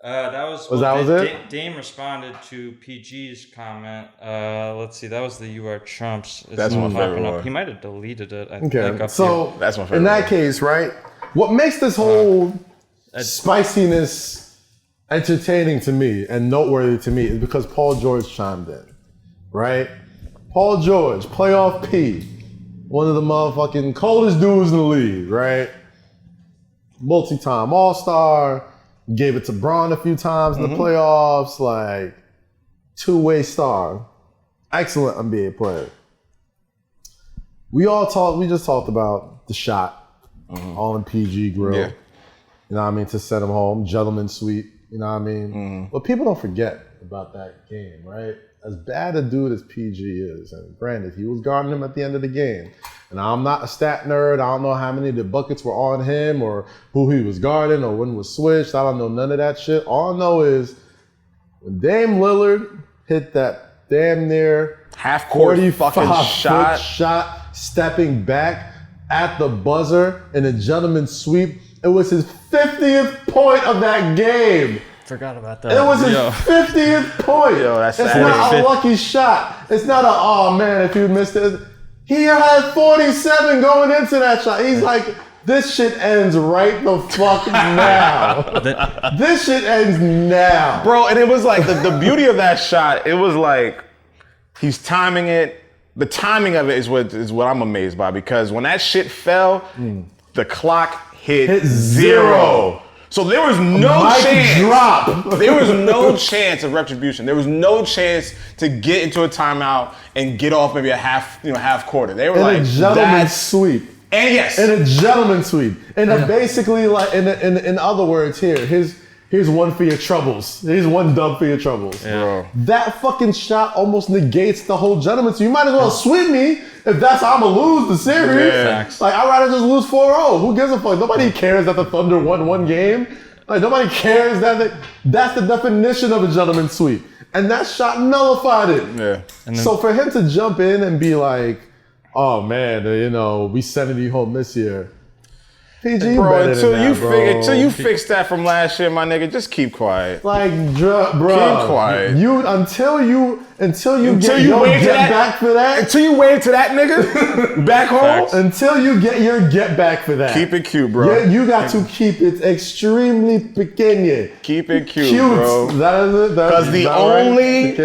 That was it? Dame responded to PG's comment. Let's see, that was the "You Are Trumps." It's That's not my favorite popping up. one. He might have deleted it. I Okay, think up so here. That's my favorite in that one. case, right? What makes this whole spiciness entertaining to me and noteworthy to me is because Paul George chimed in, right? Paul George, playoff P, one of the motherfucking coldest dudes in the league, right? Multi-time All-Star, gave it to Braun a few times in the playoffs, like two-way star, excellent NBA player. We just talked about the shot, all in PG grill. Yeah. You know what I mean? To send him home, gentleman sweep. You know what I mean? But people don't forget about that game, right? As bad a dude as PG is, and granted, he was guarding him at the end of the game. And I'm not a stat nerd. I don't know how many of the buckets were on him or who he was guarding or when was switched. I don't know none of that shit. All I know is when Dame Lillard hit that damn near Half-court fucking shot. shot, stepping back at the buzzer in a gentleman's sweep. It was his 50th point of that game. Forgot about that. It was his 50th point. Yo, that's it's sad. not a lucky shot. It's not a, oh man, if you missed it. He had 47 going into that shot. He's like, this shit ends right the fuck now. This shit ends now. Bro, and it was like, the beauty of that shot, it was like, he's timing it. The timing of it is what I'm amazed by, because when that shit fell, the clock hit zero. So there was no chance. Drop. There was no chance of retribution. There was no chance to get into a timeout and get off maybe a half quarter. They were like, a gentleman's sweep. And yes. In a gentleman's sweep. And basically, like, in other words, here's one for your troubles. Here's one dub for your troubles. Bro. That fucking shot almost negates the whole gentleman. So you might as well sweep me if that's how I'm going to lose the series. Yeah. Like, I'd rather just lose 4-0. Who gives a fuck? Nobody cares that the Thunder won one game. Like, nobody cares that that's the definition of a gentleman's sweep. And that shot nullified it. Yeah. So for him to jump in and be like, oh man, we sending you home this year. PG, bro, until you fix fix that from last year, my nigga, just keep quiet. like, bro, Keep quiet. Until you Until get you your wave to get that- back for that. Until you wave to that nigga back home, Until you get your get back for that. keep it cute, bro. Yeah, you got to keep it extremely pequeño. Keep it cute, Cute. bro. That is it. Because the only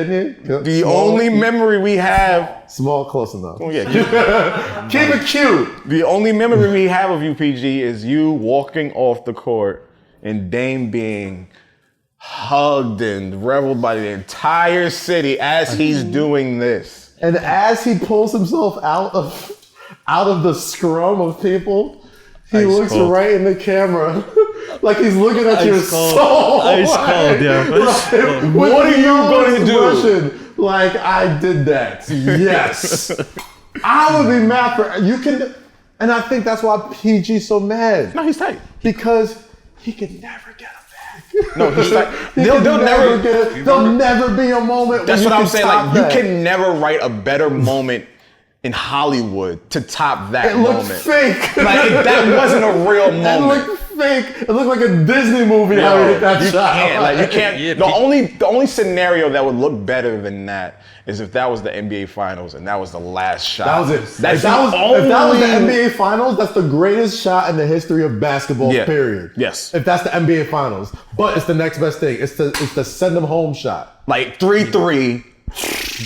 Small, only memory we have, small, close enough. oh yeah, Keep it cute. the only memory we have of you, PG, is you walking off the court and Dame being hugged and reveled by the entire city as he's doing this. And as he pulls himself out of the scrum of people, he Ice looks cold. right in the camera, like he's looking at your soul. Ice cold, yeah. Like, What are you gonna do? expression, like, I did that. Yes. I would be mad for you can, and I think that's why PG's so mad. No, he's tight. Because he could never get it back. No, he's tight. They'll never be a moment. That's when what you I'm saying. top Like, that. you can never write a better moment in Hollywood to top that It looked moment. fake. Like, that wasn't a real It moment. looked fake. It looked like a Disney movie how he hit that you shot. can't. Like, you can't. Yeah, the only scenario that would look better than that is if that was the NBA Finals and that was the last shot. That was it. That's if that was the only- NBA Finals, that's the greatest shot in the history of basketball, Yeah. period. Yes. If that's the NBA Finals. But it's the next best thing. It's the send them home shot. Like 3-3,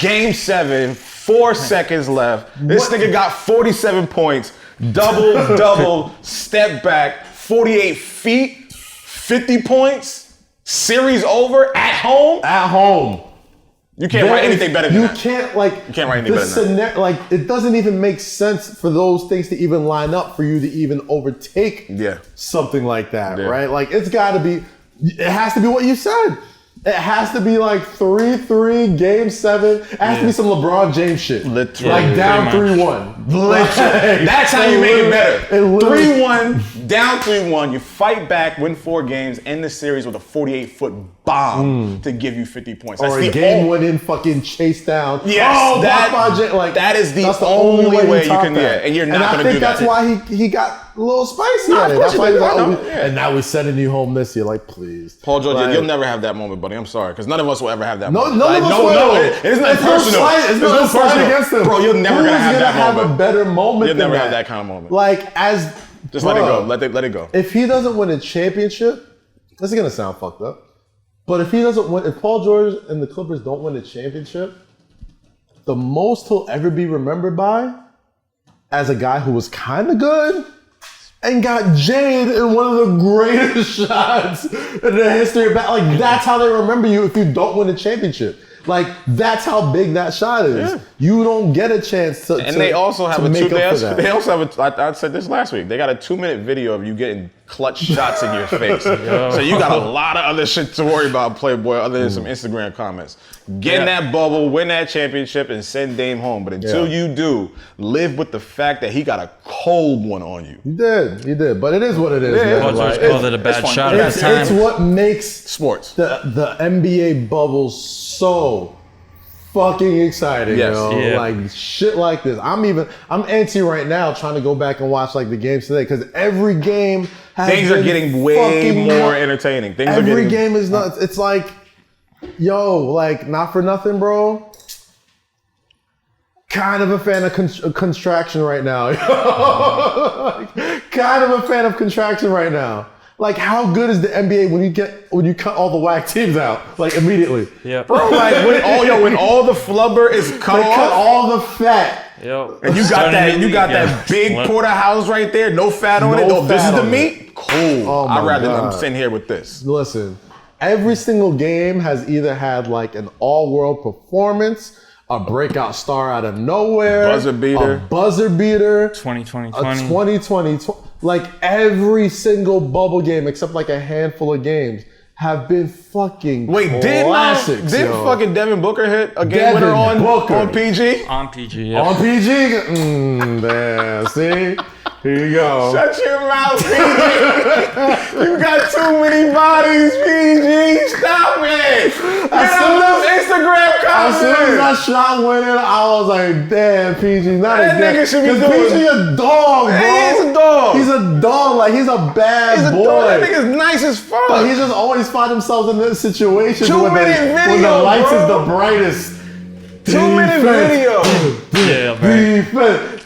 game 7, 4 seconds left. This nigga got 47 points, double, step back, 48 feet. 50 points, series over, at home. At home. You can't write anything better than that. You can't write anything better than that. Like, it doesn't even make sense for those things to even line up for you to even overtake something like that, right? Like, it has to be what you said. It has to be like 3-3, game 7. It has to be some LeBron James shit. Literally. Like down 3-1. Literally. That's how you make it better. 3-1, down 3-1. You fight back, win 4 games, end the series with a 48-foot bomb to give you 50 points. That's or a game-winning fucking chase down. Yes, that is the only way you can. And you're not going to do that. And I think that's why he got a little spicy at it. That's why he's like, and now we're sending you home this year. Like, please. Paul George, you'll never have that moment, buddy. I'm sorry, because none of us will ever have that moment. None of us will. It's not personal. It's no slight against him. Bro, you're never going to have that moment. Have a better moment You'll than never have that kind of moment. Like, just let it go. Let it go. If he doesn't win a championship, this is going to sound fucked up. But if Paul George and the Clippers don't win a championship, the most he'll ever be remembered by as a guy who was kind of good and got jaded in one of the greatest shots in the history of like, that's how they remember you if you don't win a championship. Like, that's how big that shot is. Yeah. You don't get a chance to. And they also have they also have I said this last week. They got a 2-minute video of you getting clutch shots in your face. So you got a lot of other shit to worry about, Playboy, other than some Instagram comments. Get in that bubble, win that championship, and send Dame home. But until you do, live with the fact that he got a cold one on you. He did. But it is what it is. Yeah, Paul George called it a bad shot at that time. It's what makes sports, the NBA bubble so fucking exciting, yo. Yeah. Like, shit like this. I'm antsy right now trying to go back and watch like the games today because every game things are getting way more entertaining. Every game is nuts. It's like, yo, like, not for nothing, bro. Kind of a fan of contraction right now. Kind of a fan of contraction right now. Like, how good is the NBA when you cut all the whack teams out, like, immediately? Yeah, bro. Like, when all the flubber is cut off, cut all the fat. Yo, and you got that big porterhouse right there, no fat on it. This is the meat. Cool. Oh, I'd rather I'm sitting here with this. Listen, every single game has either had like an all-world performance, a breakout star out of nowhere, buzzer beater, 2020. Like, every single bubble game, except like a handful of games, have been fucking classics. Did fucking Devin Booker hit a game winner on PG? On PG, yeah. On PG? Damn, see? Here you go. Shut your mouth, PG. You got too many bodies, PG. Stop it. Get enough Instagram comments. As soon as I shot winning, I was like, damn, PG. That nigga should be doing. PG a dog, bro. He is a dog. He's a dog. Like, he's a bad boy. Dog. That nigga's nice as fuck. But he just always find himself in this situation when the lights is the brightest. 2-minute video. Defense.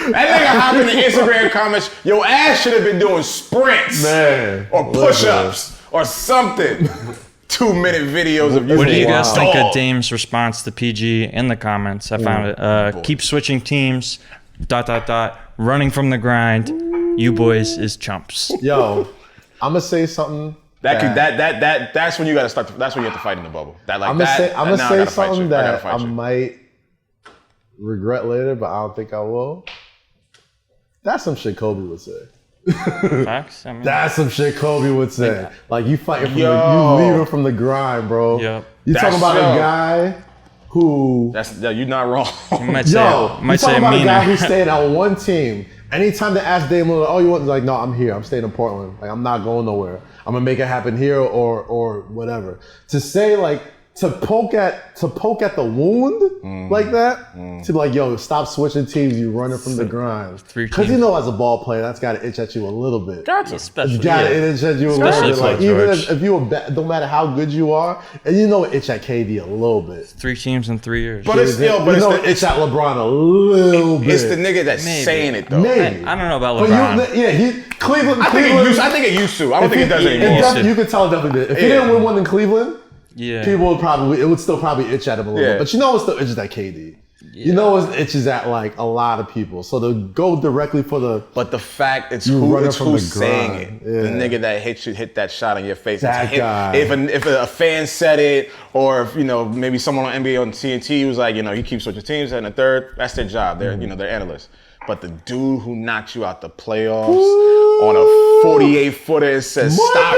That nigga hopped in the Instagram comments. Your ass should have been doing sprints, or push-ups, or something. 2-minute videos of you. What do you guys think of Dame's response to PG in the comments? I found it. Keep switching teams. ... Running from the grind. You boys is chumps. Yo, I'm gonna say something. That's when you gotta start. That's when you have to fight in the bubble. I'm gonna say something that I might regret later, but I don't think I will. That's some shit Kobe would say. Facts. I mean, that's some shit Kobe would say. Like, you fighting from you leaving from the grind, bro. Yep. You talking about a guy who? You're not wrong. You might say about a guy who stayed on one team. Anytime they ask Damian Lillard, oh, you want? Like, no, I'm here. I'm staying in Portland. Like, I'm not going nowhere. I'm gonna make it happen here or whatever. To say, like, to poke at the wound like that, to be like, yo, stop switching teams. You running from the grind. Because you know, as a ball player, that's got to itch at you a little bit. Gotcha. Especially, it's got to itch at you a little bit. Like, even if you no matter how good you are, and you know it itch at KD a little bit. 3 teams in 3 years. But it's at LeBron a little bit. It's the nigga that's saying it though. Maybe. I don't know about LeBron. Cleveland. I think it used to. I don't think it does anymore. You could tell it definitely did. If he didn't win one in Cleveland, yeah, people would still probably itch at him a little bit. But you know, it still itches at KD. You know, it itches at like a lot of people. So to go directly for the. But the fact who's saying it. The nigga that hit that shot in your face. That guy. If a fan said it, or if maybe someone on NBA on TNT was like, he keeps switching teams and the third. That's their job. They're they're analysts. But the dude who knocked you out the playoffs on a 48-footer and says, stop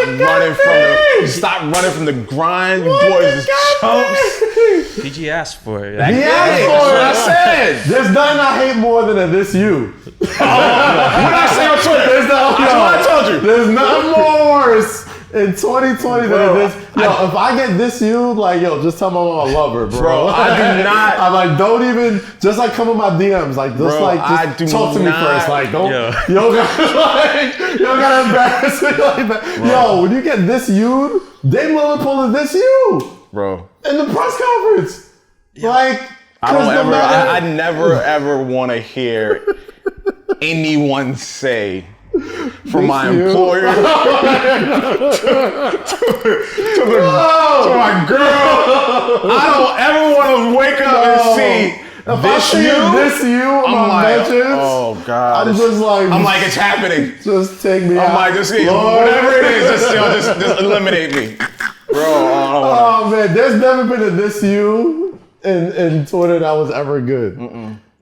running from the grind, you boys is chumps. PG asked for it. He asked for it. That's what I said. There's nothing I hate more than a this you. What did I say on Twitter? That's what I told you. There's nothing more worse in 2020 than this. If I get this you, like, just tell my mom I love her, bro. I do not. I'm like, don't even, just like come in my DMs, like, just talk to me first. Like, don't, you don't gotta embarrass me like that. Bro. When you get this you, Damian Lillard pulled a this you. Bro. In the press conference. Like, I never ever want to hear anyone say from my employer to my girl, I don't ever want to wake up and see this you on my mentions. Oh God! I'm just like, it's happening. Just take me out. I'm like, whatever it is, just eliminate me, bro. Oh man, there's never been a this you in Twitter that was ever good.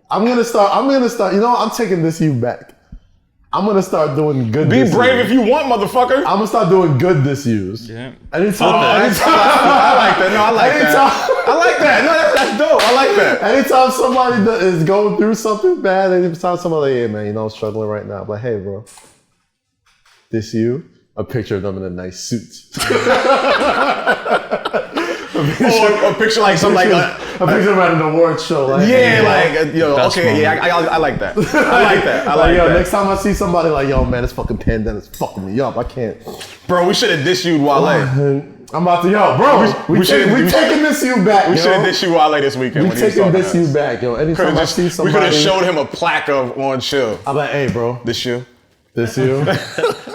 I'm gonna start. I'm taking this you back. I'm gonna start doing good. Be brave if you want, motherfucker. I'm gonna start doing good this use. Yeah. Anytime. I like that. No, I like that. I like that. No, that's dope. I like that. Anytime somebody is going through something bad, anytime somebody, hey man, I'm struggling right now. But hey, bro, this you. A picture of them in a nice suit. Or a picture like something like a picture of at an awards show. Like, okay, I like that. I like that. I like that. Next time I see somebody like, man, this fucking pandemic's fucking me up. I can't. Bro, we should have dissed you Wale. I'm about to, bro. We taking this you back. We should have dissed you Wale this weekend. We taking this you back, Anytime I see somebody, we could have showed him a plaque on Chill. I'm like, hey, bro. This you. This you.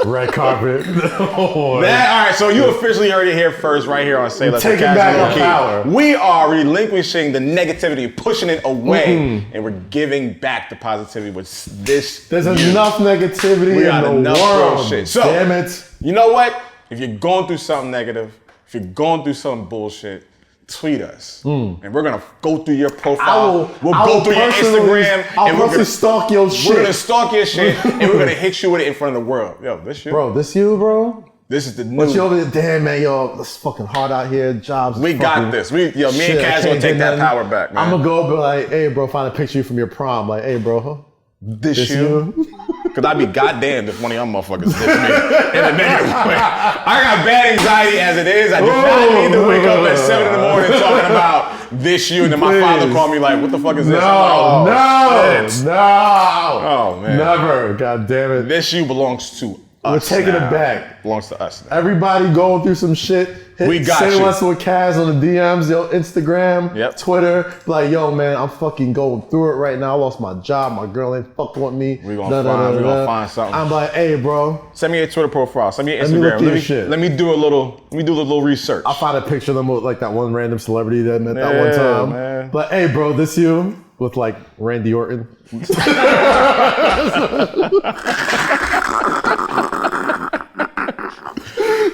Red carpet. All right, so you officially heard it here first, right here on Say Less with Kaz and Low. We are relinquishing the negativity, pushing it away, and we're giving back the positivity with this. There's enough negativity in the world. Bullshit. So, damn it. You know what? If you're going through something negative, if you're going through some bullshit, tweet us, and we're gonna go through your profile. We'll go through your Instagram, and we're gonna stalk your shit. We're gonna stalk your shit, and we're gonna hit you with it in front of the world. This you, bro. This you, bro. This is the new. But you over there, damn man, it's fucking hard out here. Jobs. We got this. Me and Kaz gonna take that power back, man. I'm gonna go be like, hey, bro, find a picture from your prom. Like, hey, bro, this you. Cause I'd be goddamned if one of y'all motherfuckers diss me in a negative way. I got bad anxiety as it is. I do not need to wake up at 7 in the morning talking about this you, and then my father called me like, what the fuck is this? No. Oh man. Never. God damn it. This you belongs to us. We're taking now. it back. Belongs to us now. Everybody going through some shit. We got Say you. Less with Kaz on the DMs, Instagram, Twitter. Like, man, I'm fucking going through it right now. I lost my job. My girl ain't fucking with me. We're gonna find something. I'm like, hey, bro. Send me your Twitter profile. Send me your Instagram. Let me do a little research. I'll find a picture of them with like that one random celebrity that I met that one time. Man. But hey, bro, this you with like Randy Orton.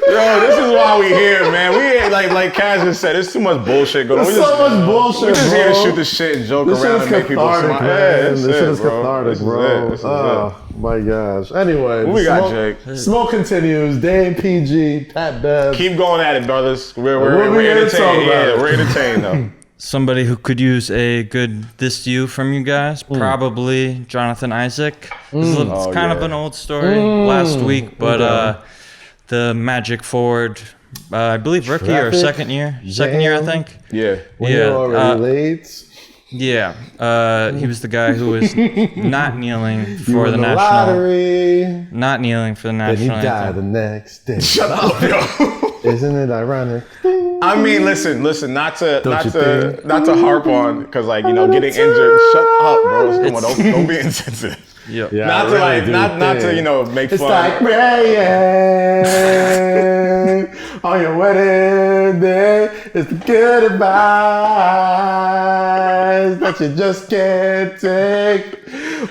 Yo, this is why we here, man. We ain't like Kaz just said, there's too much bullshit going on. There's so much bullshit, we just bro. here to shoot the shit and joke around and make people smile. This shit is cathartic, bro. Oh my gosh. Anyway, what we got, Jake? Smoke continues. Dame, PG, Pat Bev. Keep going at it, brothers. We're entertained. Yeah, we're entertained though. Somebody who could use a good this to you from you guys, probably Jonathan Isaac. It's kind of an old story last week, but the Magic forward, I believe rookie or second year, I think. Yeah. When you're already late. Yeah, he was the guy who was not kneeling for the national lottery. Not kneeling for the national Then he died the next day. Shut up, yo. Isn't it ironic? I mean, listen. Not to harp on, because getting injured. Shut up, bro. Come on, don't be insensitive. Yep. Yeah, not to make it's fun. It's like praying on your wedding day. It's the goodbyes that you just can't take.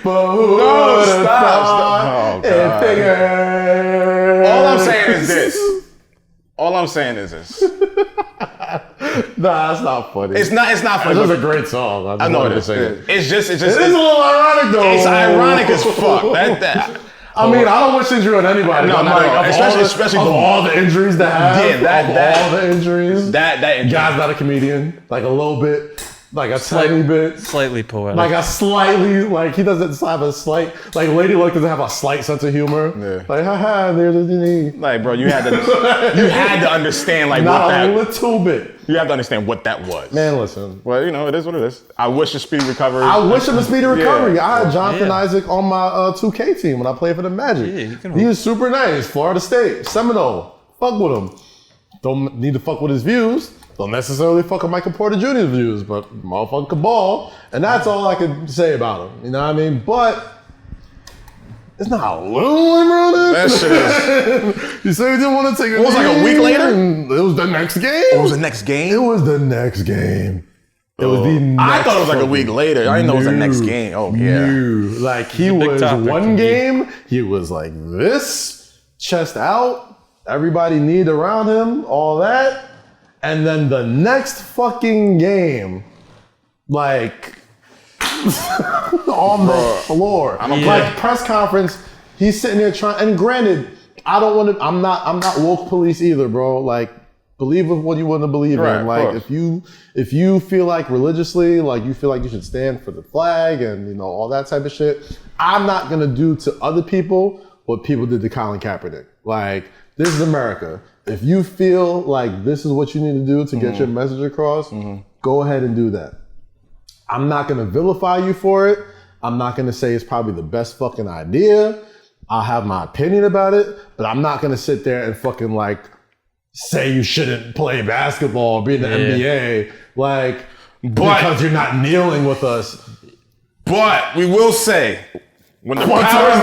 But who would have thought it figured? All I'm saying is this. Nah, it's not funny. It's not funny. It's just a great song. I know it is. It's just. It is a little ironic though. It's ironic as fuck. I mean, I don't wish injury on anybody. No, especially of all the injuries that have. Yeah, all the injuries. That injury. Guy's not a comedian. Like a little bit. Like a tiny bit. Slightly poetic. Like a slightly, like he doesn't have a slight, like Lady Luck doesn't have a slight sense of humor. Yeah. Like, haha, there's a knee. Like, bro, you had to understand like not what that. Not a little bit. You have to understand what that was. Man, listen. Well, you know, it is what it is. I wish a speedy recovery. I wish him a speedy recovery. Yeah. I had Jonathan Isaac on my 2K team when I played for the Magic. Yeah, he was super nice. Florida State, Seminole. Fuck with him. Don't need to fuck with his views. Don't necessarily fuck with Michael Porter Jr.'s views, but motherfucker can ball. And that's all I can say about him. You know what I mean? But it's not losing, brother. That shit is. You say you didn't want to take it. It was like a week later? It was the next game. It was the next game? It was the next game. It was the next I thought it was like a week later. I didn't know it was the next game. Oh, yeah. Like he was one game, he was like this, chest out, everybody kneed around him, all that. And then the next fucking game, like on the floor, like press conference, he's sitting there trying. And granted, I don't want to. I'm not woke police either, bro. Like, believe what you want to believe in. Like, if you feel like religiously, like you feel like you should stand for the flag and you know all that type of shit, I'm not gonna do to other people what people did to Colin Kaepernick. Like, this is America. If you feel like this is what you need to do to get your message across, go ahead and do that. I'm not going to vilify you for it. I'm not going to say it's probably the best fucking idea. I'll have my opinion about it, but I'm not going to sit there and fucking like say you shouldn't play basketball or be in the NBA, like, because you're not kneeling with us. But we will say, when the powers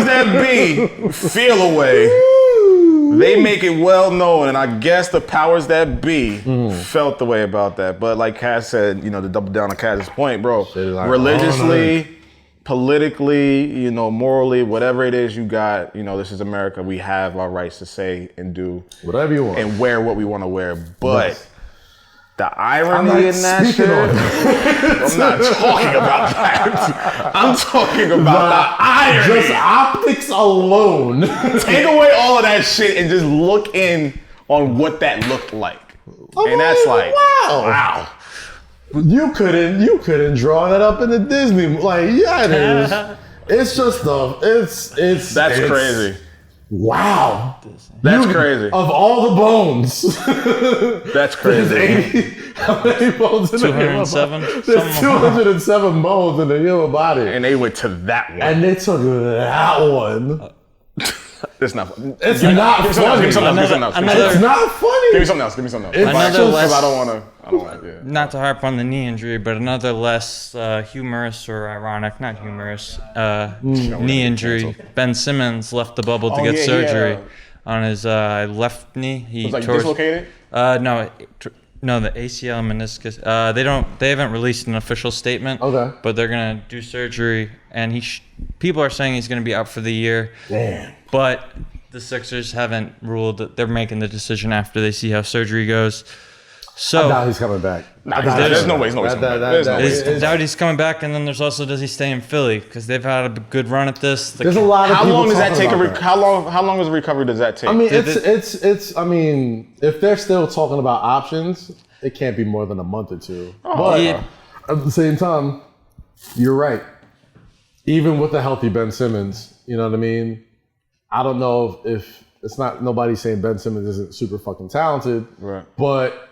that be feel away, they make it well known, and I guess the powers that be felt the way about that. But like Kaz said, you know, to double down on Kaz's point, bro, like, religiously, politically, you know, morally, whatever it is you got, you know, this is America. We have our rights to say and do whatever you want and wear what we want to wear. But the irony in that shit, I'm not talking about that. I'm talking about the irony. Just optics alone. Take away all of that shit and just look in on what that looked like. And that's like, wow. You couldn't draw that up in the Disney. Like, yeah, it is. It's just That's crazy. Wow. That's crazy. Of all the bones. That's crazy. How many bones in the human body? 207? There's 207 bones in the human body. And they went to that one. And they took that one. It's not funny. It's not funny. Give me something else. It's not funny. Give me something else. Because I don't want to. Not to harp on the knee injury, but another less humorous or ironic, not humorous, knee injury. Ben Simmons left the bubble to get surgery on his left knee. He was like dislocated? No, the ACL meniscus. They haven't released an official statement. Okay. But they're gonna do surgery, and people are saying he's gonna be out for the year. Damn. But the Sixers haven't ruled that they're making the decision after they see how surgery goes. So I doubt he's coming back. There's no way he's coming back. I doubt he's coming back, and then there's also, does he stay in Philly? Because they've had a good run at this. There's a lot of how people long does that take? about How long is a recovery does that take? I mean, it's. I mean, if they're still talking about options, it can't be more than a month or two. But at the same time, you're right. Even with a healthy Ben Simmons, you know what I mean? I don't know if it's not, nobody's saying Ben Simmons isn't super fucking talented, right? But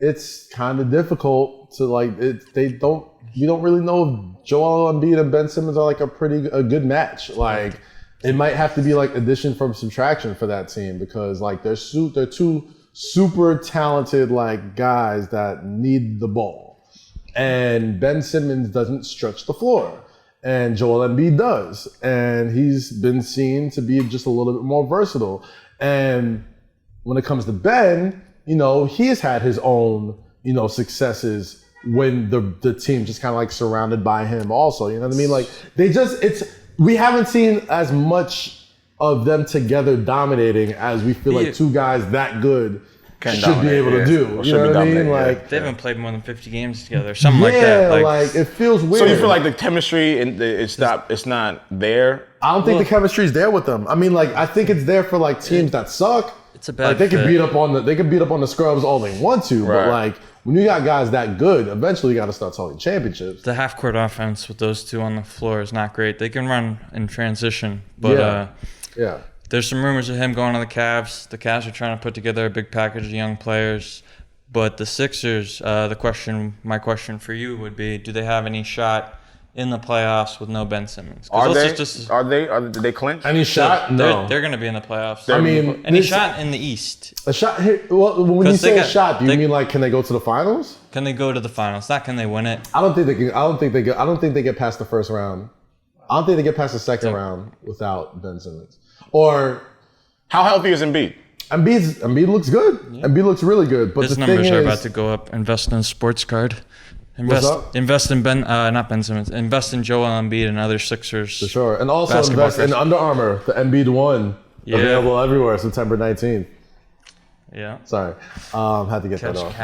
it's kind of difficult to like. You don't really know if Joel Embiid and Ben Simmons are like a good match. Like, it might have to be like addition from subtraction for that team, because like they're two super talented like guys that need the ball, and Ben Simmons doesn't stretch the floor, and Joel Embiid does, and he's been seen to be just a little bit more versatile. And when it comes to Ben, he has had his own, successes when the team just kind of like surrounded by him also. You know what I mean? Like we haven't seen as much of them together dominating as we feel like two guys that good should be able to do. You know what I mean? Like they haven't played more than 50 games together, something like that. Like it feels weird. So you feel like the chemistry and it's not there? I don't think the chemistry's there with them. I mean, like I think it's there for like teams that suck. It's a bad. Like they can beat up on the scrubs all they want to, but like when you got guys that good, eventually you got to start talking championships. The half-court offense with those two on the floor is not great. They can run in transition, but there's some rumors of him going to the Cavs. The Cavs are trying to put together a big package of young players, but the Sixers. My question for you would be: do they have any shot in the playoffs with no Ben Simmons? Are did they clinch? Any shot? No. They're going to be in the playoffs. I mean, any shot in the East? A shot here. Well, when you say a shot, do you mean like can they go to the finals? Can they go to the finals? Not can they win it? I don't think they can. I don't think they get past the first round. I don't think they get past the second round without Ben Simmons. Or how healthy is Embiid? Embiid looks good. Yeah. Embiid looks really good. But his numbers are about to go up. Invest in a sports card. Invest in not Ben Simmons. Invest in Joel Embiid and other Sixers. For sure. And also invest in Under Armour, the Embiid one. Yeah. Available everywhere, September 19th. Yeah. Sorry. Had to get that off.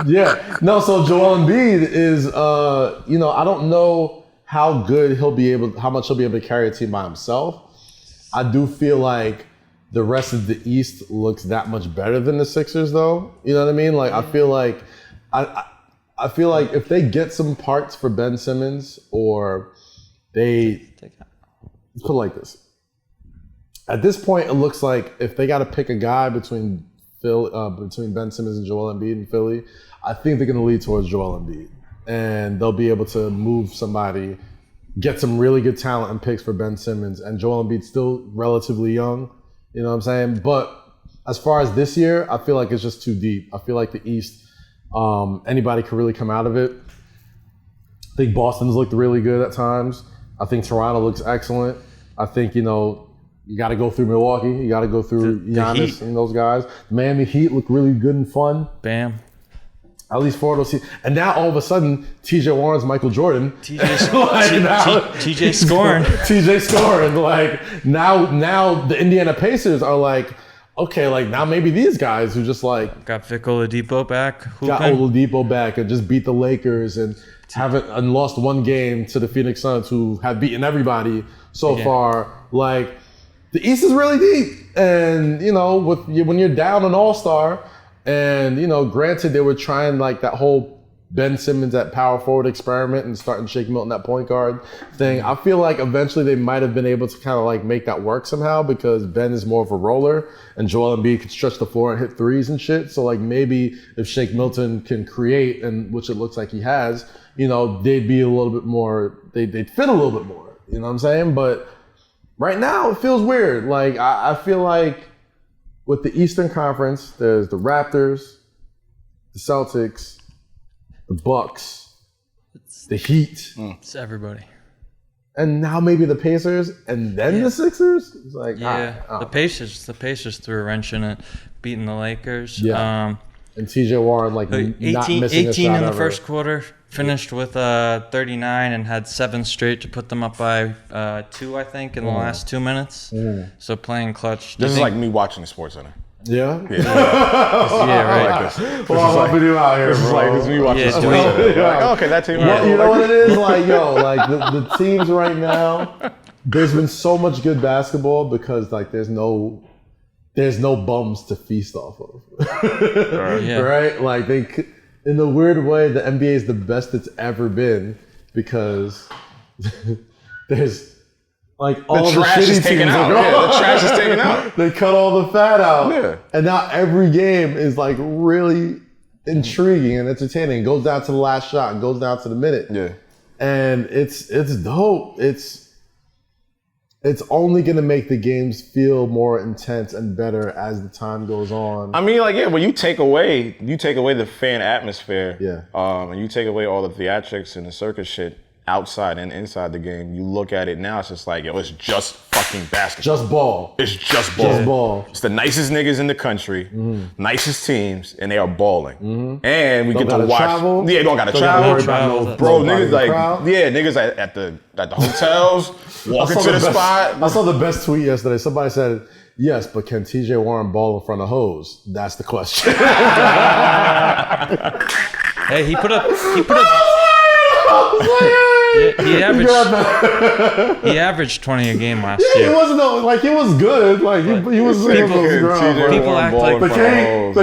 Yeah. No, so Joel Embiid is, I don't know how much he'll be able to carry a team by himself. I do feel like the rest of the East looks that much better than the Sixers, though. You know what I mean? Like, I feel like if they get some parts for Ben Simmons, or let's put it like this. At this point, it looks like if they got to pick a guy between Ben Simmons and Joel Embiid in Philly, I think they're going to lead towards Joel Embiid, and they'll be able to move somebody, get some really good talent and picks for Ben Simmons, and Joel Embiid's still relatively young. You know what I'm saying? But as far as this year, I feel like it's just too deep. I feel like the East, anybody could really come out of it. I think Boston's looked really good at times. I think Toronto looks excellent. I think, you got to go through Milwaukee. You got to go through Giannis and those guys. The Miami Heat look really good and fun. Bam. At least 4 of those teams. And now all of a sudden, TJ Warren's Michael Jordan. TJ scoring. TJ scoring. Like now the Indiana Pacers are like, okay, like now maybe these guys who just like got Vic Oladipo back. Got Oladipo back and just beat the Lakers and lost one game to the Phoenix Suns, who have beaten everybody so far. Like the East is really deep, and when you're down an All-Star. And, granted, they were trying like that whole Ben Simmons at power forward experiment and starting Shake Milton at point guard thing. I feel like eventually they might have been able to kind of like make that work somehow, because Ben is more of a roller and Joel Embiid could stretch the floor and hit threes and shit. So like maybe if Shake Milton can create, and which it looks like he has, they'd be a little bit more, they'd fit a little bit more. You know what I'm saying? But right now it feels weird. Like I feel like with the Eastern Conference, there's the Raptors, the Celtics, the Bucks, the Heat. It's everybody. And now maybe the Pacers, and then the Sixers? It's like, the Pacers threw a wrench in it, beating the Lakers. Yeah. And TJ Warren, like, 18, not missing 18 a shot in the ever. first quarter, finished with 39 and had 7 straight to put them up by 2, I think, in the last 2 minutes. So playing clutch. This is like me watching the Sports Center. Yeah? Yeah, right. I like this. Well, I'm helping you out here, This is bro. like me watching the Yeah, Sports Center. Yeah. Like, okay, that team. Well, you know what it is? Like, like the teams right now, there's been so much good basketball because, like, there's no bums to feast off of. Right? Like, in a weird way, the NBA is the best it's ever been because there's like all the trash shitty is taken teams out. are gone. The trash is taken out. They cut all the fat out. Yeah. And now every game is like really intriguing and entertaining. It goes down to the last shot, it goes down to the minute. Yeah. And it's dope. It's only going to make the games feel more intense and better as the time goes on. I mean, like, when you take away the fan atmosphere, Yeah. And you take away all the theatrics and the circus shit, outside and inside the game, you look at it now, it's just like, yo, it's just fucking basketball. Just ball. It's just ball. Just ball. It's the nicest niggas in the country, nicest teams, and they are balling. And we Don't get to watch. travel. Yeah, don't gotta Don't gotta worry travel. about no- Bro, nobody in niggas the like, crowd. niggas at the hotels, walking to the spot. I saw the best tweet yesterday. Somebody said, yes, but can TJ Warren ball in front of hoes? That's the question. Hey, he put up. He averaged 20 a game last Yeah, year. he wasn't he was good. Like he was People act like- But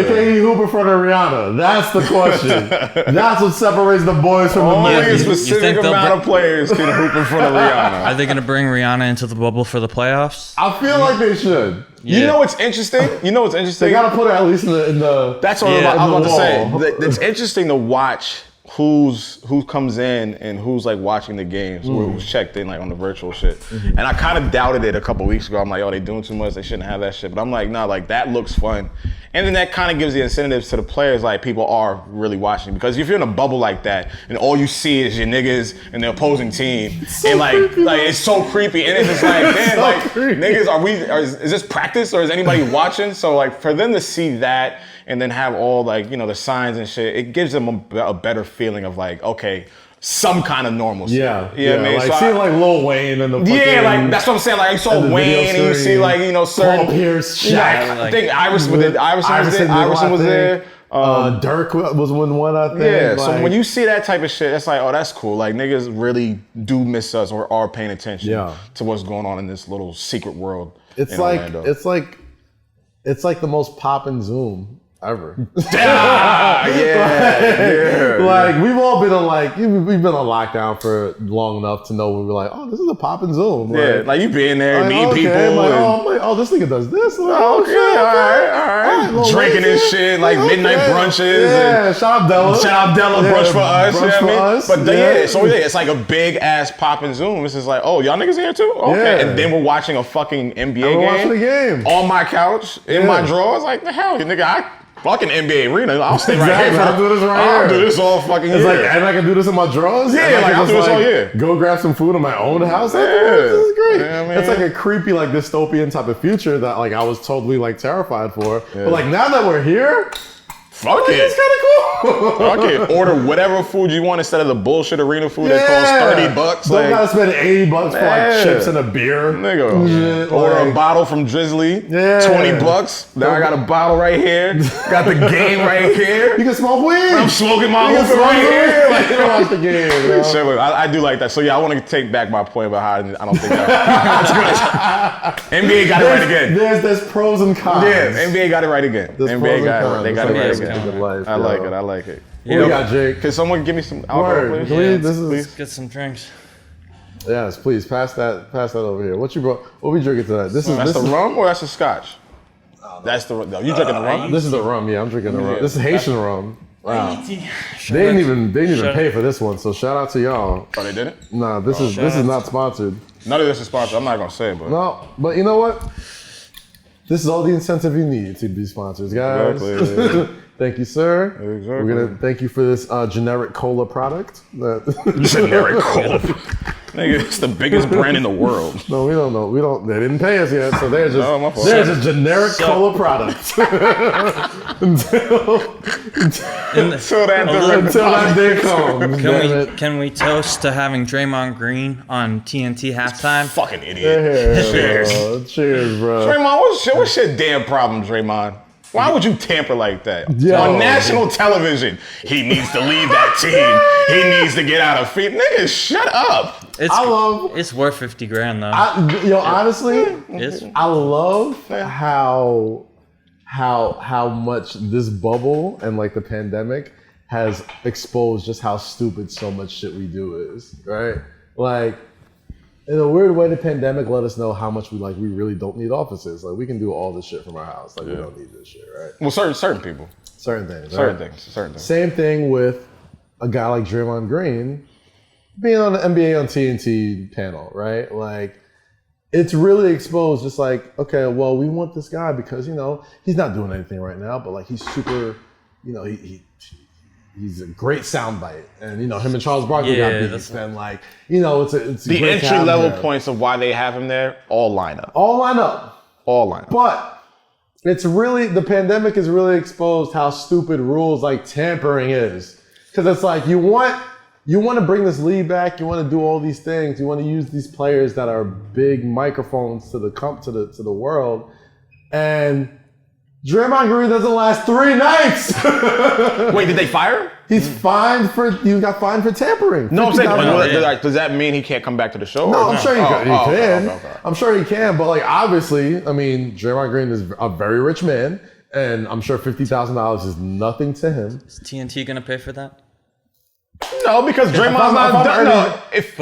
can he hoop in front of Rihanna? That's the question. That's what separates the boys from the Only men. a specific think they'll amount of players can hoop in front of Rihanna. Are they going to bring Rihanna into the bubble for the playoffs? I feel like they should. You know what's interesting? They gotta put it at least in the. That's what Yeah. I was about to wall. say. It's interesting to watch who comes in and who's like watching the games, who's checked in like on the virtual shit. And I kind of doubted it a couple weeks ago. I'm like, oh, they doing too much. They shouldn't have that shit. But I'm like, nah, like that looks fun. And then that kind of gives the incentives to the players, like people are really watching. Because if you're in a bubble like that and all you see is your niggas and the opposing team, and like it's so creepy. And it's just like, man, so like creepy. niggas, is this practice or is anybody watching? So like for them to see that and then have all like, the signs and shit, it gives them a better feeling of like, okay, some kind of normalcy. Yeah, You know what I mean? Like So seeing like Lil Wayne and the fucking, yeah, like that's what I'm saying. Like you saw and the Wayne video and you see like, certain Paul Pierce, Yeah, Shaq. I think Iverson was there. Dirk was one, I think. Yeah, so like, when you see that type of shit, it's like, oh, that's cool. Like niggas really do miss us or are paying attention to what's going on in this little secret world. it's in like Orlando. it's like the most poppin' Zoom ever. Like we've all been we've been on lockdown for long enough to know we were like, oh, this is a poppin' Zoom. Yeah, like you being there, meeting people. Like, and, oh, this nigga does this. Like, okay, shit, all right. Lil Drinking Wayne, and shit, like midnight brunches. Yeah, And shout out Della. shout out Della, Yeah, brunch for us. brunch You know for what I mean? us, But yeah. so it's like a big ass popping Zoom. It's just like, oh, y'all niggas here too? Okay. Yeah. And then we're watching a fucking NBA we're game. watching the game. On my couch, in my drawers. Like, the hell, nigga, I fucking NBA arena. I'll stay right Exactly, here. I'll do this right I'll here. do this all fucking It's year. like, and I can do this in my drawers. Yeah, and I like, can I'll do just, this all year. Go grab some food in my own house. Like, Yeah. this is great. You know what I mean? It's like a creepy, like dystopian type of future that like I was totally like terrified for. But like now that we're here, Fuck it's it. kind of cool. Fuck it. Order whatever food you want instead of the bullshit arena food that costs $30. Don't Like, gotta spend $80 for Yeah. like chips and a beer. nigga, Yeah, order a like- bottle from Drizzly, Yeah. $20. Now I got a bottle right here, got the game right here. You can smoke weed. I'm smoking my You can hookah smoke right here. weed. You can watch the game. Bro. Shit, look, I do like that. So yeah, I want to take back my point about how I don't think that. That's good. NBA got it right again. There's pros and cons. Yeah, NBA got it right again. There's NBA pros and got it. cons. They got It's it right like again. a good life, I yo. like it. I like it. What we got, Jake? Can someone give me some alcohol, Word. please? Please, this is Let's get some drinks. yes. Please pass that over here. What you brought? What we drinking tonight? This is That's this the is, rum or that's the scotch? That's the rum. No, you drinking the rum? This is the rum. Yeah, I'm drinking the rum. Yeah. This is Haitian rum. Wow. They didn't even pay for this one. So shout out to y'all. Oh, they didn't? Nah, this is not sponsored. None of this is sponsored. I'm not gonna say it, but No, but you know what? This is all the incentive you need to be sponsors, guys. Exactly, Thank you, sir. Exactly. We're gonna thank you for this generic cola product. generic cola. Nigga, it's the biggest brand in the world. No, we don't know. We don't. They didn't pay us yet, so there's just No, my fault. there's a generic cola product So until that day comes. damn it. Can we toast to having Draymond Green on TNT halftime? fucking idiot. Cheers, Cheers. bro. Cheers, bro. Draymond, what's your damn problem, Draymond? Why would you tamper like that? Yo. On national television, he needs to leave that team. He needs to get out of feet. Nigga, shut up. It's worth 50 grand though. Honestly, It's- I love how much this bubble and like the pandemic has exposed just how stupid so much shit we do is, right? Like, in a weird way, the pandemic let us know how much we really don't need offices. Like, we can do all this shit from our house. Like, we don't need this shit, right? Well, certain people. Certain things. Certain right? things. Same thing with a guy like Draymond Green being on the NBA on TNT panel, right? Like, it's really exposed just like, okay, well, we want this guy because, he's not doing anything right now, but like he's super, he's he's a great soundbite, and him and Charles Barkley got beef, and like it's the entry level points of why they have him there all line up. But it's really the pandemic has really exposed how stupid rules like tampering is, because it's like you want to bring this league back, you want to do all these things, you want to use these players that are big microphones to the world, and Draymond Green doesn't last 3 nights. Wait, did they fire him? He got fined for tampering. No, I'm saying, does that mean he can't come back to the show? No, I'm sure he can. Okay. I'm sure he can, but like obviously, I mean, Draymond Green is a very rich man, and I'm sure $50,000 is nothing to him. Is TNT gonna pay for that? No, because Draymond's not done. No, if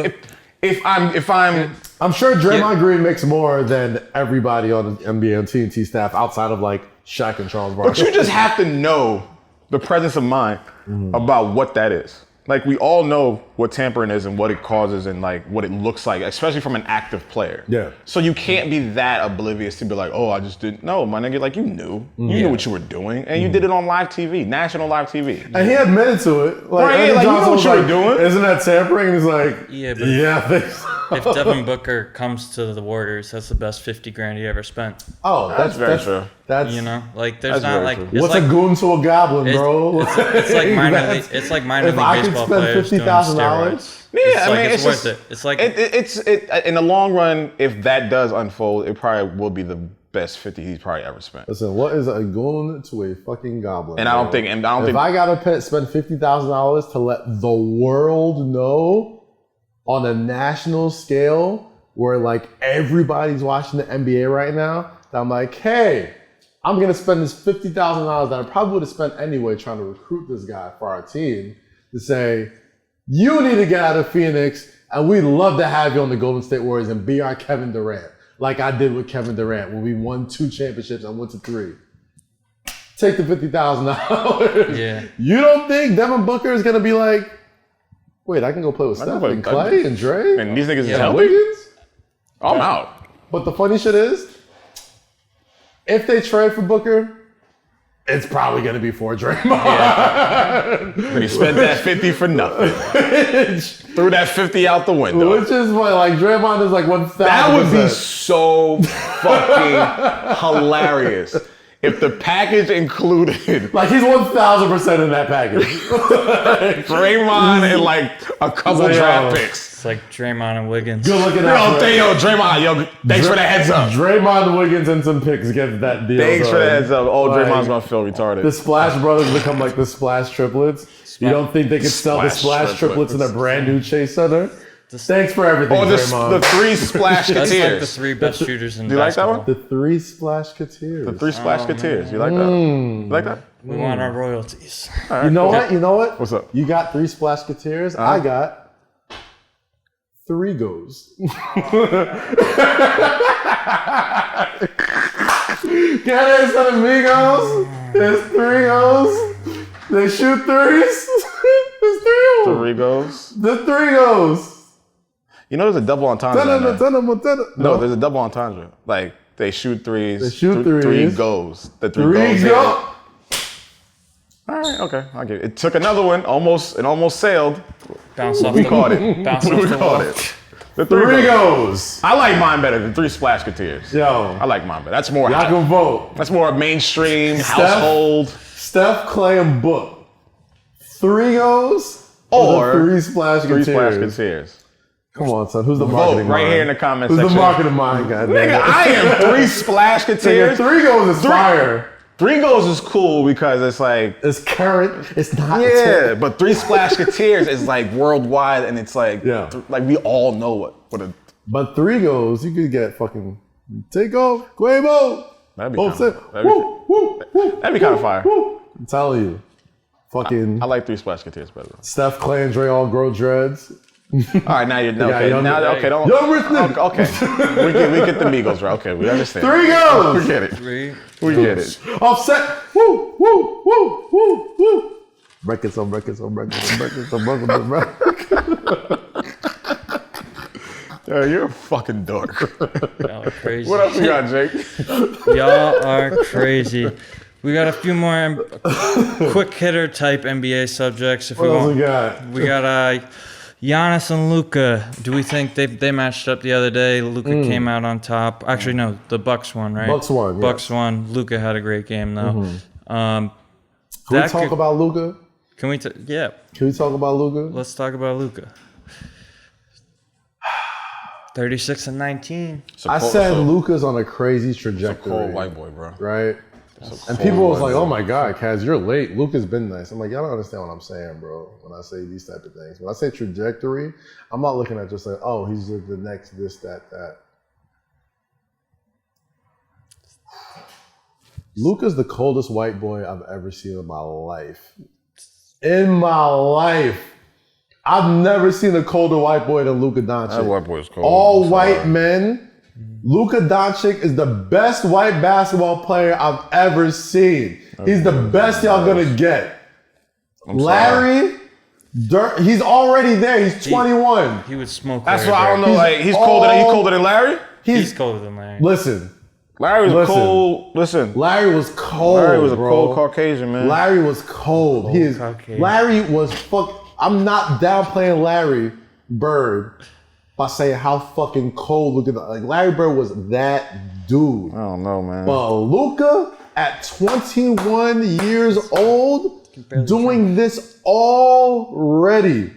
I'm sure Draymond Green makes more than everybody on the NBA and TNT staff outside of like Shaq and Charles Barkley. But you just have to know the presence of mind about what that is. Like, we all know what tampering is and what it causes and like what it looks like, especially from an active player. Yeah. So you can't be that oblivious to be like, oh, I just didn't. No, my nigga, like you knew what you were doing, and you did it on live TV, national live TV. And he admitted to it. Like, right, like you know what you were doing. Isn't that tampering? And he's like, if Devin Booker comes to the Warriors, that's the best $50,000 he ever spent. Oh, that's very true. That's like there's not like what's a goon to a goblin, bro? It's like minor league. It's like minor league baseball players doing steroids. Yeah, it's worth it. It's like it's in the long run. If that does unfold, it probably will be the best 50 he's probably ever spent. Listen, what is a goon to a fucking goblin? And I don't think. If I gotta spend $50,000 to let the world know on a national scale, where like everybody's watching the NBA right now, that I'm like, hey, I'm going to spend this $50,000 that I probably would have spent anyway trying to recruit this guy for our team, to say, you need to get out of Phoenix, and we'd love to have you on the Golden State Warriors and be our Kevin Durant, like I did with Kevin Durant when we won 2 championships and went to 3. Take the $50,000. Yeah. You don't think Devin Booker is going to be like, wait, I can go play with Steph and Clay and Dre? And these niggas is healthy? I'm out. But the funny shit is, if they trade for Booker, it's probably going to be for Draymond. Yeah. He spent that 50 for nothing. Threw that 50 out the window. Which is what, like, Draymond is like 1,000%. That would be so fucking hilarious. If the package included... Like, he's 1,000% in that package. Draymond and, like, a couple draft picks. It's like Draymond and Wiggins. Good looking out. Draymond, thanks for the heads up. Draymond, Wiggins, and some picks get that deal. Thanks for the heads up. Oh, Draymond's gonna feel retarded. The Splash Brothers become like the Splash Triplets. You don't think they could sell the Splash Triplets in a brand new Chase Center? Thanks for everything, Draymond. The 3 Splash That's Cateers. like the 3 best shooters in Do you basketball. like that one? The 3 Splash Cateers. The 3 Splash Cateers. You like that? You like that? We want our royalties. Right, You know what? What's up? You got 3 Splash Cateers. I got 3 goes. Can some amigos? There's 3 goes. They shoot 3s. There's 3 of them. 3 goes. The 3 goes. You know there's a double entendre. No, there's a double entendre. Like they shoot 3s. They shoot 3s. 3 goes. The 3 goes. All right, okay, I'll give it. It took another one, almost sailed. Bounce off we caught it. Bounce off we the caught wall. it. The 3 goes. I like mine better than 3 Splash Cateers. Yo, I like mine better. That's more. Y'all can vote. That's more mainstream household. Steph, Clay, and Book. 3 goes or 3 Splash Cateers. 3 Splash Cateers. Come on, son. Who's the marketing right mind? here in the comment Who's section. the marketing mind, goddamn? Nigga, I am 3 Splash Cateers. 3 goes is fire. 3 goes is cool because it's like it's current. It's not. Yeah, but 3 Splash Cateers is like worldwide, and it's like like we all know what a. But 3 goes, you could get fucking take off Quavo. That'd be kind of fire. I'm telling you, fucking. I like 3 Splash Cateers better. Steph, Clay, and Dre all grow dreads. All right, now you're okay. Don't okay. We get the Migos right. Okay, we understand. 3 goes. We get it. 3. We get it. Offset. Woo, woo, woo, woo, woo. Records on records on records on records on records on records. Yo, you're a fucking dork. Y'all are crazy. What else we got, Jake? Y'all are crazy. We got a few more quick hitter type NBA subjects. If What else we got? We got Giannis and Luka. Do we think they matched up the other day? Luka came out on top. Actually, no, the Bucks won, right? Bucks won. Bucks won. Luka had a great game though. Can we talk about Luka? Can we? Yeah. Can we talk about Luka? Let's talk about Luka. 36 and 19. I said Luka's on a crazy trajectory. It's a cold white boy, bro. Right? And people was like, oh my God, Kaz, you're late. Luka's been nice. I'm like, y'all don't understand what I'm saying, bro, when I say these type of things. When I say trajectory, I'm not looking at just like, oh, he's the next this, that. Luka's the coldest white boy I've ever seen in my life. In my life. I've never seen a colder white boy than Luka Doncic. That white boy is cold. All white men. Luka Doncic is the best white basketball player I've ever seen. He's the best y'all gonna get. Larry, he's already there. He's 21. He would smoke. That's why I don't know. Like he's colder than Larry. He's colder than Larry. Listen. Larry was cold. Listen. Larry was cold. Larry was a bro. cold Caucasian, man. Larry was cold. Larry was I'm not downplaying Larry Bird by saying how fucking cold Luka. Like Larry Bird was that dude. I don't know, man. But Luka at 21 years old doing this already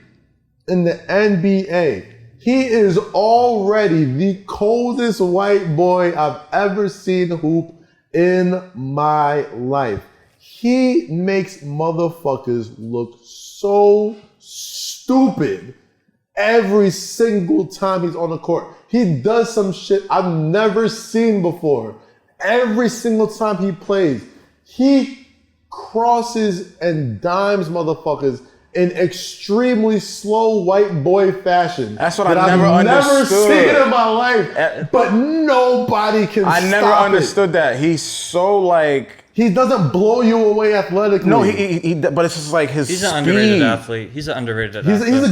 in the NBA. He is already the coldest white boy I've ever seen hoop in my life. He makes motherfuckers look so stupid every single time he's on the court. He does some shit I've never seen before. Every single time he plays, he crosses and dimes motherfuckers in extremely slow white boy fashion. That's what I've never seen in my life. But nobody can stop it. I never understood that. He's so like... He doesn't blow you away athletically. No, but it's just like his speed. He's an underrated athlete. He's a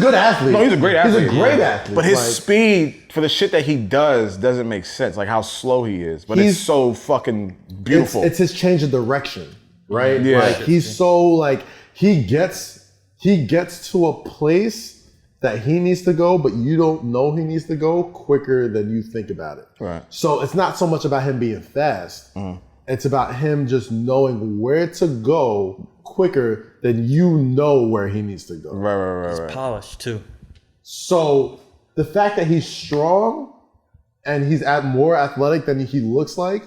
good athlete. No, he's a great athlete. He's a great athlete. But his speed for the shit that he does doesn't make sense. Like how slow he is. But it's so fucking beautiful. It's his change of direction, right? Yeah. Like he's so like he gets to a place that he needs to go, but you don't know he needs to go quicker than you think about it. Right. So it's not so much about him being fast. It's about him just knowing where to go quicker than you know where he needs to go. Right. He's polished too. So the fact that he's strong and he's more athletic than he looks like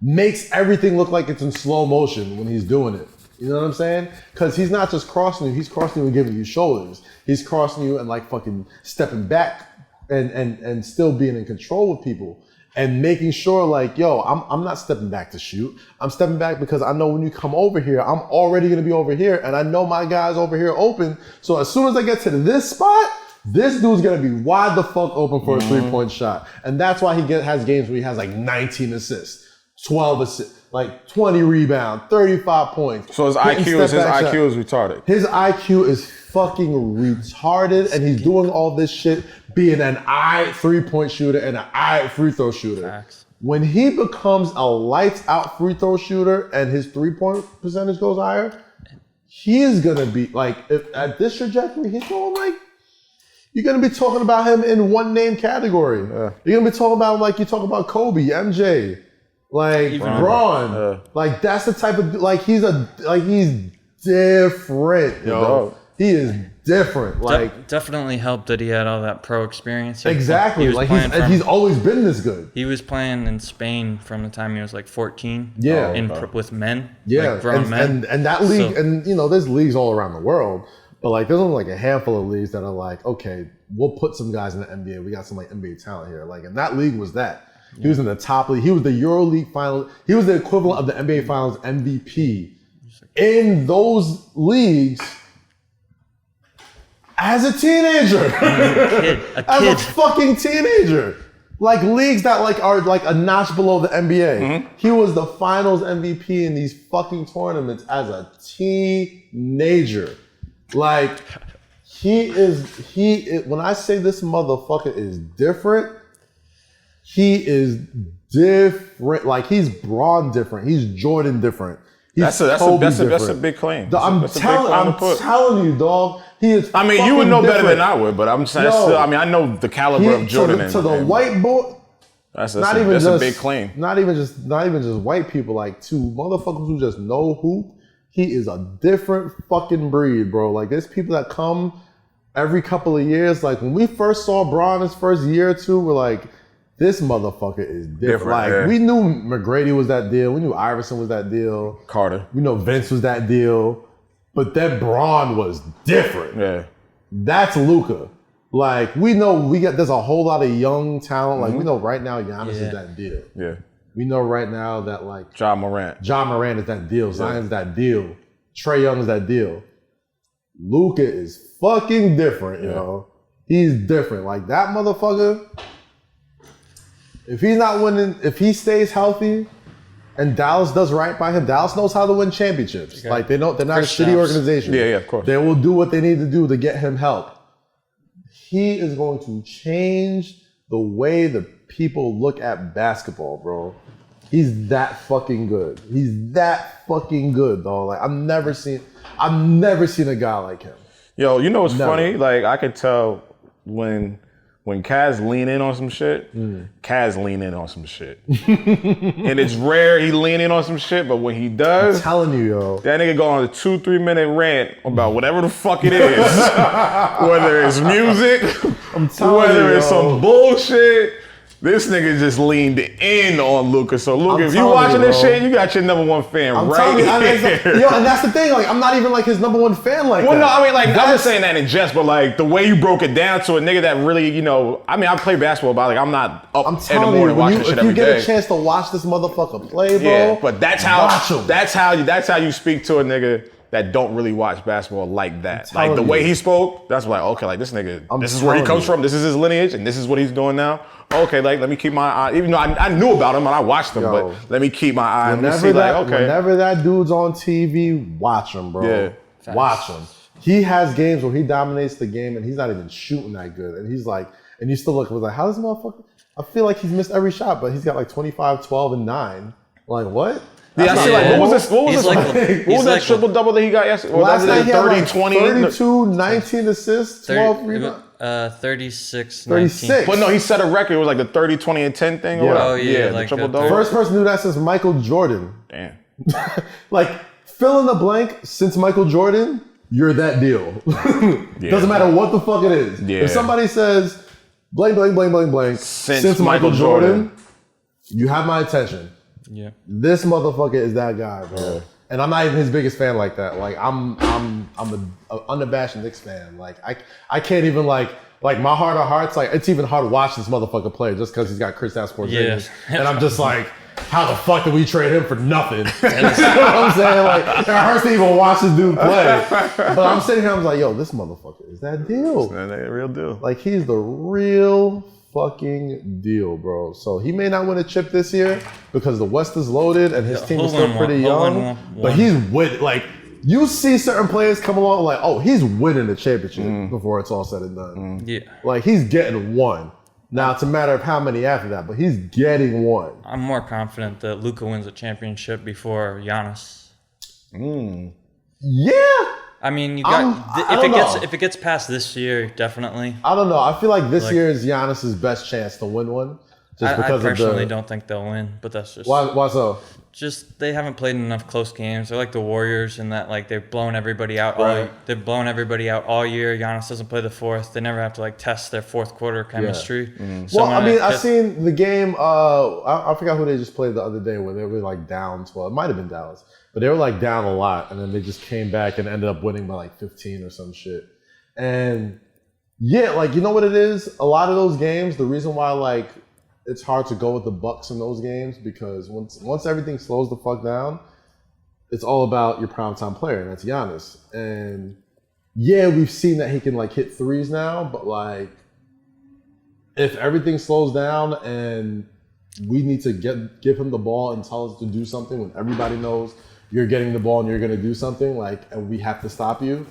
makes everything look like it's in slow motion when he's doing it. You know what I'm saying? Because he's not just crossing you, he's crossing you and giving you shoulders. He's crossing you and like fucking stepping back and still being in control with people. And making sure like, yo, I'm not stepping back to shoot. I'm stepping back because I know when you come over here, I'm already going to be over here. And I know my guy's over here open. So as soon as I get to this spot, this dude's going to be wide the fuck open for a three-point shot. And that's why he has games where he has like 19 assists, 12 assists, like 20 rebounds, 35 points. So his IQ is retarded. His IQ is fucking retarded, and he's doing all this shit being an aight three-point shooter and an aight free throw shooter. Facts. When he becomes a lights-out free throw shooter and his three-point percentage goes higher, he is gonna be like, at this trajectory, he's going like, you're gonna be talking about him in one name category. Yeah. You're gonna be talking about him like you talk about Kobe, MJ, like Braun. Like that's the type of he's different, yo. He is different. Like definitely helped that he had all that pro experience. Exactly. Like he's always been this good. He was playing in Spain from the time he was like 14. Yeah. With men. Yeah. Like grown men. And that league, and you know, there's leagues all around the world, but like there's only like a handful of leagues that are like, okay, we'll put some guys in the NBA. We got some like NBA talent here. Like, and that league was that. He was in the top league. He was the EuroLeague final. He was the equivalent of the NBA Finals MVP in those leagues as a teenager. As a fucking teenager. Like leagues that like are like a notch below the NBA. He was the finals MVP in these fucking tournaments as a teenager. Like he is when I say this motherfucker is different, he is different. Like he's Braun different. He's Jordan different. He's That's a big claim. I'm telling you, dog. He is. I mean, you would know better than I would, but I'm saying. I mean, I know the caliber of Jordan. To the white boy. That's a big claim. Not even just white people. Like to motherfuckers who just know hoop. He is a different fucking breed, bro. Like there's people that come every couple of years. Like when we first saw Braun his first year or two, we're like, this motherfucker is different. Like we knew McGrady was that deal. We knew Iverson was that deal. Carter. We know Vince was that deal. But that Braun was different. Yeah. That's Luka. Like we know there's a whole lot of young talent. Like we know right now Giannis is that deal. Yeah. We know right now that like John Morant is that deal. Zion's that deal. Trae Young is that deal. Luka is fucking different, you know. He's different. Like that motherfucker. If he's not winning, if he stays healthy, and Dallas does right by him, Dallas knows how to win championships. Like they're not a shitty organization. Yeah, of course. They will do what they need to do to get him help. He is going to change the way the people look at basketball, bro. He's that fucking good. He's that fucking good, dog. Like I've never seen a guy like him. Yo, you know what's funny? Like I could tell when Kaz lean in on some shit, Kaz lean in on some shit. And it's rare he lean in on some shit, but when he does, I'm telling you, yo. That nigga go on a 2-3 minute rant about whatever the fuck it is. Whether it's music, whether it's some bullshit. This nigga just leaned in on Luka. So Luka, if you watching this shit, you got your number one fan right here. Yo, and that's the thing. Like, I'm not even like his number one fan like that. Well, no, I mean, like, I'm just saying that in jest, but like the way you broke it down to a nigga that really, you know, I mean, I play basketball, but like I'm not up in the morning watching this shit every day. If you get a chance to watch this motherfucker play, bro, yeah, but that's how you speak to a nigga that don't really watch basketball like that. Like the way he spoke, that's like, okay, like this nigga, this is where he comes from, this is his lineage, and this is what he's doing now. Okay, like let me keep my eye, even though I knew about him and I watched him, but let me keep my eye and see like, okay. Whenever that dude's on TV, watch him, bro. Yeah. Watch him. He has games where he dominates the game and he's not even shooting that good. And he's like, and you still look like, how does this motherfucker, I feel like he's missed every shot, but he's got like 25, 12, and 9. Like, what? Yeah, I see. Like, what was that triple double that he got yesterday? Last night he had 30, 20, 32, 19 assists, 12 rebounds. 36, 36. But no, he set a record. It was like the 30, 20, and 10 thing. Or whatever. Oh yeah, like the triple double. First person to do that since Michael Jordan. Damn. Like fill in the blank. Since Michael Jordan, you're that deal. Doesn't matter what the fuck it is. Yeah. If somebody says blank, blank, blank, blank, blank, since Michael Jordan, you have my attention. Yeah. This motherfucker is that guy, bro. Yeah. And I'm not even his biggest fan like that. Like I'm an unabashed Knicks fan. Like I can't even like my heart of hearts. Like it's even hard to watch this motherfucker play just because he's got Kristaps Porzingis. And I'm just like, how the fuck did we trade him for nothing? You know what I'm saying? Like it hurts to even watch this dude play. But I'm sitting here, I'm like, yo, this motherfucker is that deal. That's a real deal. Like he's the real fucking deal, bro. So he may not win a chip this year because the West is loaded and his team is still pretty young. But he's winning. Like you see certain players come along like, oh, he's winning the championship before it's all said and done. Yeah. Like he's getting one. Now it's a matter of how many after that, but he's getting one. I'm more confident that Luka wins a championship before Giannis. Yeah. I mean, you got if it gets past this year, definitely. I don't know. I feel like this year is Giannis's best chance to win one. Just because I personally don't think they'll win, but that's just why so? Just they haven't played enough close games. They're like the Warriors in that like they've blown everybody out. They've blown everybody out all year. Giannis doesn't play the fourth. They never have to like test their fourth quarter chemistry. Yeah. So well, I mean, I seen the game. I forgot who they just played the other day where they were like down 12. It might have been Dallas. But they were like down a lot, and then they just came back and ended up winning by like 15 or some shit. And yeah, like you know what it is? A lot of those games, the reason why like it's hard to go with the Bucks in those games because once everything slows the fuck down, it's all about your primetime player, and that's Giannis. And yeah, we've seen that he can like hit threes now, but like if everything slows down and we need to give him the ball and tell us to do something when everybody knows you're getting the ball and you're going to do something, like, and we have to stop you.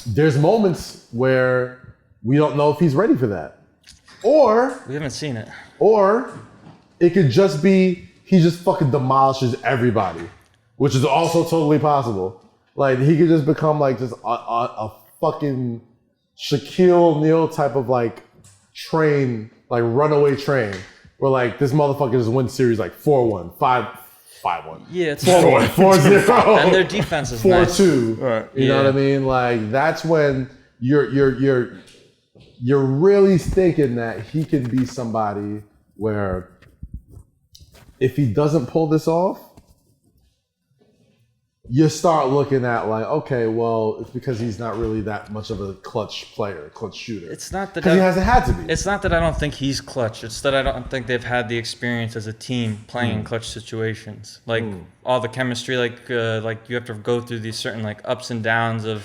There's moments where we don't know if he's ready for that. Or... we haven't seen it. Or It could just be he just fucking demolishes everybody, which is also totally possible. Like he could just become like just a fucking Shaquille O'Neal type of like train, like runaway train, where like this motherfucker just wins series like 4-1, 5-1. Yeah, it's 4-1, 4-0. And their defense is 4-2. Right. You know what I mean? Like that's when you're really thinking that he can be somebody where if he doesn't pull this off, you start looking at like, okay, well, it's because he's not really that much of a clutch player, clutch shooter. It's not that because he hasn't had to be. It's not that I don't think he's clutch. It's that I don't think they've had the experience as a team playing in clutch situations. Like all the chemistry, like you have to go through these certain like ups and downs of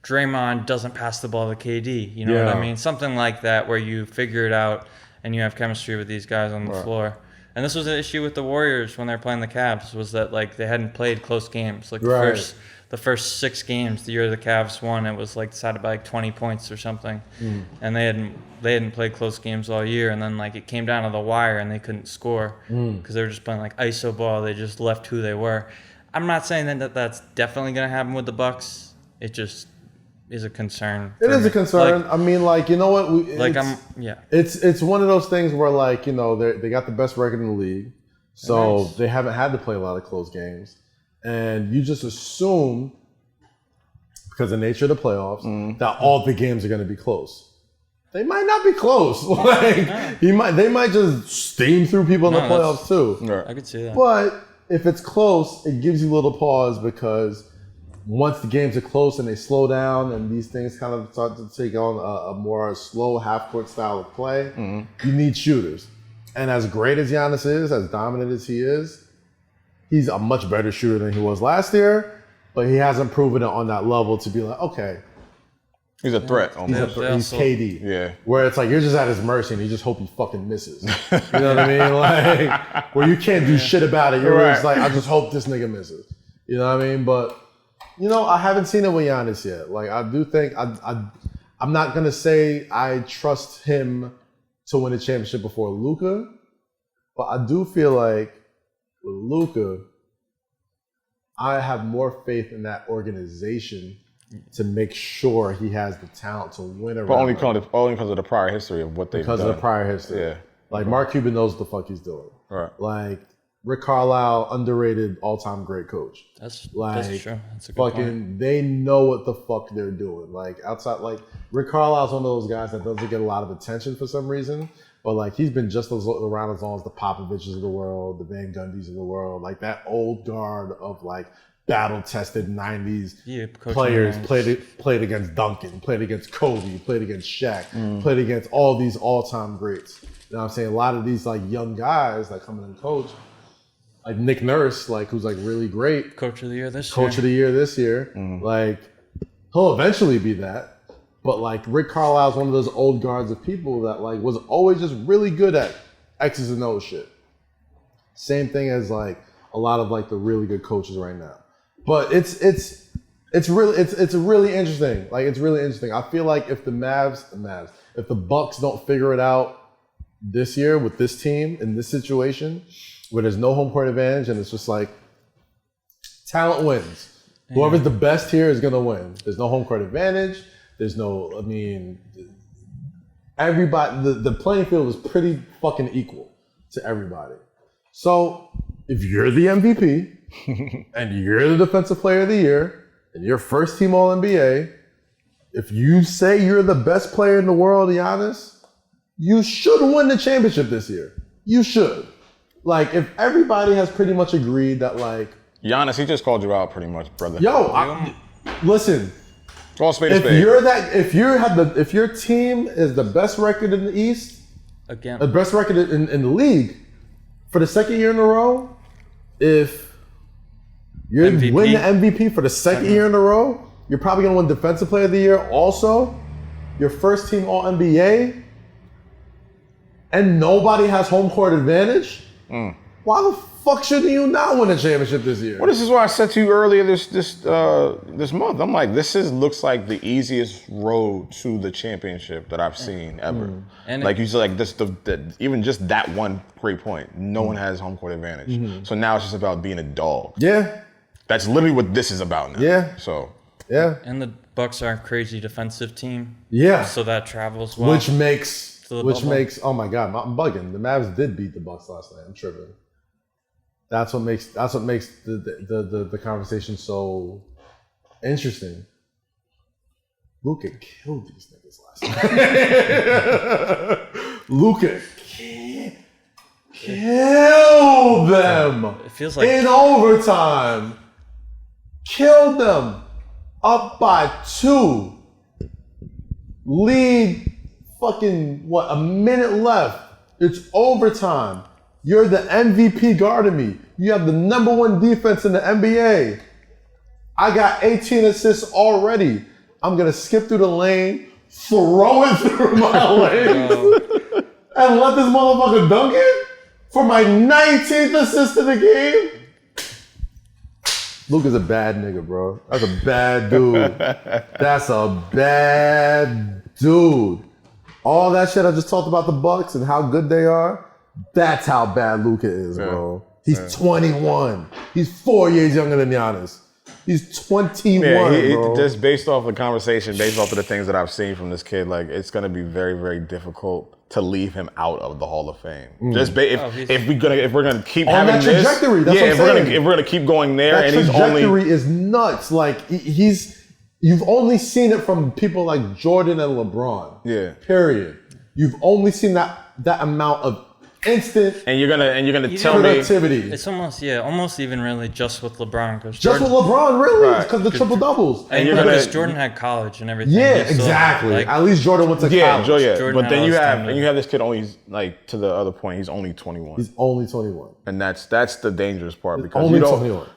Draymond doesn't pass the ball to KD. You know what I mean? Something like that where you figure it out and you have chemistry with these guys on the floor. And this was an issue with the Warriors when they were playing the Cavs, was that like they hadn't played close games. Like the first 6 games, the year the Cavs won, it was like decided by like 20 points or something. And they hadn't played close games all year. And then like it came down to the wire and they couldn't score because they were just playing like iso ball. They just left who they were. I'm not saying that that's definitely going to happen with the Bucks. It just is a concern. It is a concern. Like, I mean, like, you know what? It's one of those things where, like, you know, they got the best record in the league, so they haven't had to play a lot of close games, and you just assume because of the nature of the playoffs that all the games are going to be close. They might not be close. Like they might just steam through people in the playoffs too. Right. I could see that. But if it's close, it gives you a little pause because once the games are close and they slow down and these things kind of start to take on a more slow half-court style of play, you need shooters. And as great as Giannis is, as dominant as he is, he's a much better shooter than he was last year, but he hasn't proven it on that level to be like, okay. He's a threat. He's KD. Yeah. Where it's like you're just at his mercy and you just hope he fucking misses. You know what I mean? Like, where you can't do shit about it. You're just like, I just hope this nigga misses. You know what I mean? But you know, I haven't seen it with Giannis yet. Like, I do think I'm not gonna say I trust him to win a championship before Luka, but I do feel like with Luka, I have more faith in that organization to make sure he has the talent to win around. But only because of the prior history of what they've done. Because of the prior history. Yeah. Like Mark Cuban knows what the fuck he's doing. Right. Like Rick Carlisle, underrated, all-time great coach. That's true. That's a good point. They know what the fuck they're doing. Like outside, like Rick Carlisle's one of those guys that doesn't get a lot of attention for some reason, but like he's been just around as long as the Popoviches of the world, the Van Gundys of the world, like that old guard of like battle-tested '90s players played against Duncan, played against Kobe, played against Shaq, played against all these all-time greats. You know what I'm saying? A lot of these like young guys that come in and coach. Like Nick Nurse, like who's like really great. Coach of the year this year. Like he'll eventually be that. But like Rick Carlisle's one of those old guards of people that like was always just really good at X's and O's shit. Same thing as like a lot of like the really good coaches right now. But it's really interesting. Like it's really interesting. I feel like if if the Bucks don't figure it out this year with this team in this situation, where there's no home court advantage and it's just like talent wins. Whoever's the best here is gonna win. There's no home court advantage. There's no, I mean, everybody, the playing field is pretty fucking equal to everybody. So if you're the MVP and you're the defensive player of the year and you're first team All NBA, if you say you're the best player in the world, Giannis, you should win the championship this year. You should. Like, if everybody has pretty much agreed that, like... Giannis, he just called you out pretty much, brother. Listen. Call spade a spade. If your team is the best record in the East, the best record in the league, for the second year in a row, if you win the MVP for the second year in a row, you're probably going to win Defensive Player of the Year also, your first team All-NBA, and nobody has home court advantage, why the fuck shouldn't you not win a championship this year? Well, this is why I said to you earlier this month. I'm like, looks like the easiest road to the championship that I've seen ever. And like you said, like this, even just that one great point. No one has home court advantage. So now it's just about being a dog. Yeah. That's literally what this is about now. Yeah. So. Yeah. And the Bucks are a crazy defensive team. Yeah. So that travels well. Which makes oh my God, I'm bugging. The Mavs did beat the Bucks last night. I'm tripping. That's what makes the conversation so interesting. Luka killed these niggas last night. Luka killed them. It feels like in overtime. Killed them. Up by 2. Lead fucking, a minute left. It's overtime. You're the MVP guarding me. You have the #1 defense in the NBA. I got 18 assists already. I'm going to skip through the lane, throw it through my legs, and let this motherfucker dunk it for my 19th assist of the game. Luka's a bad nigga, bro. That's a bad dude. That's a bad dude. All that shit I just talked about the Bucks and how good they are, that's how bad Luka is, bro. He's 21. He's 4 years younger than Giannis. He's 21, bro. Just based off the conversation, based off of the things that I've seen from this kid, like, it's going to be very, very difficult to leave him out of the Hall of Fame. Just if we're gonna keep on having that trajectory, this, that's what I'm saying. If we're gonna keep going there, that and he's trajectory is nuts. Like you've only seen it from people like Jordan and LeBron. Yeah. Period. You've only seen that amount of instant and you're gonna tell productivity. It's almost even really just with LeBron. Just with LeBron, really, because the triple doubles. And because Jordan had college and everything. Yeah, exactly. At least Jordan went to college. Jordan but then you have this kid only, like, to the other point, he's only 21. He's only 21, and that's the dangerous part, because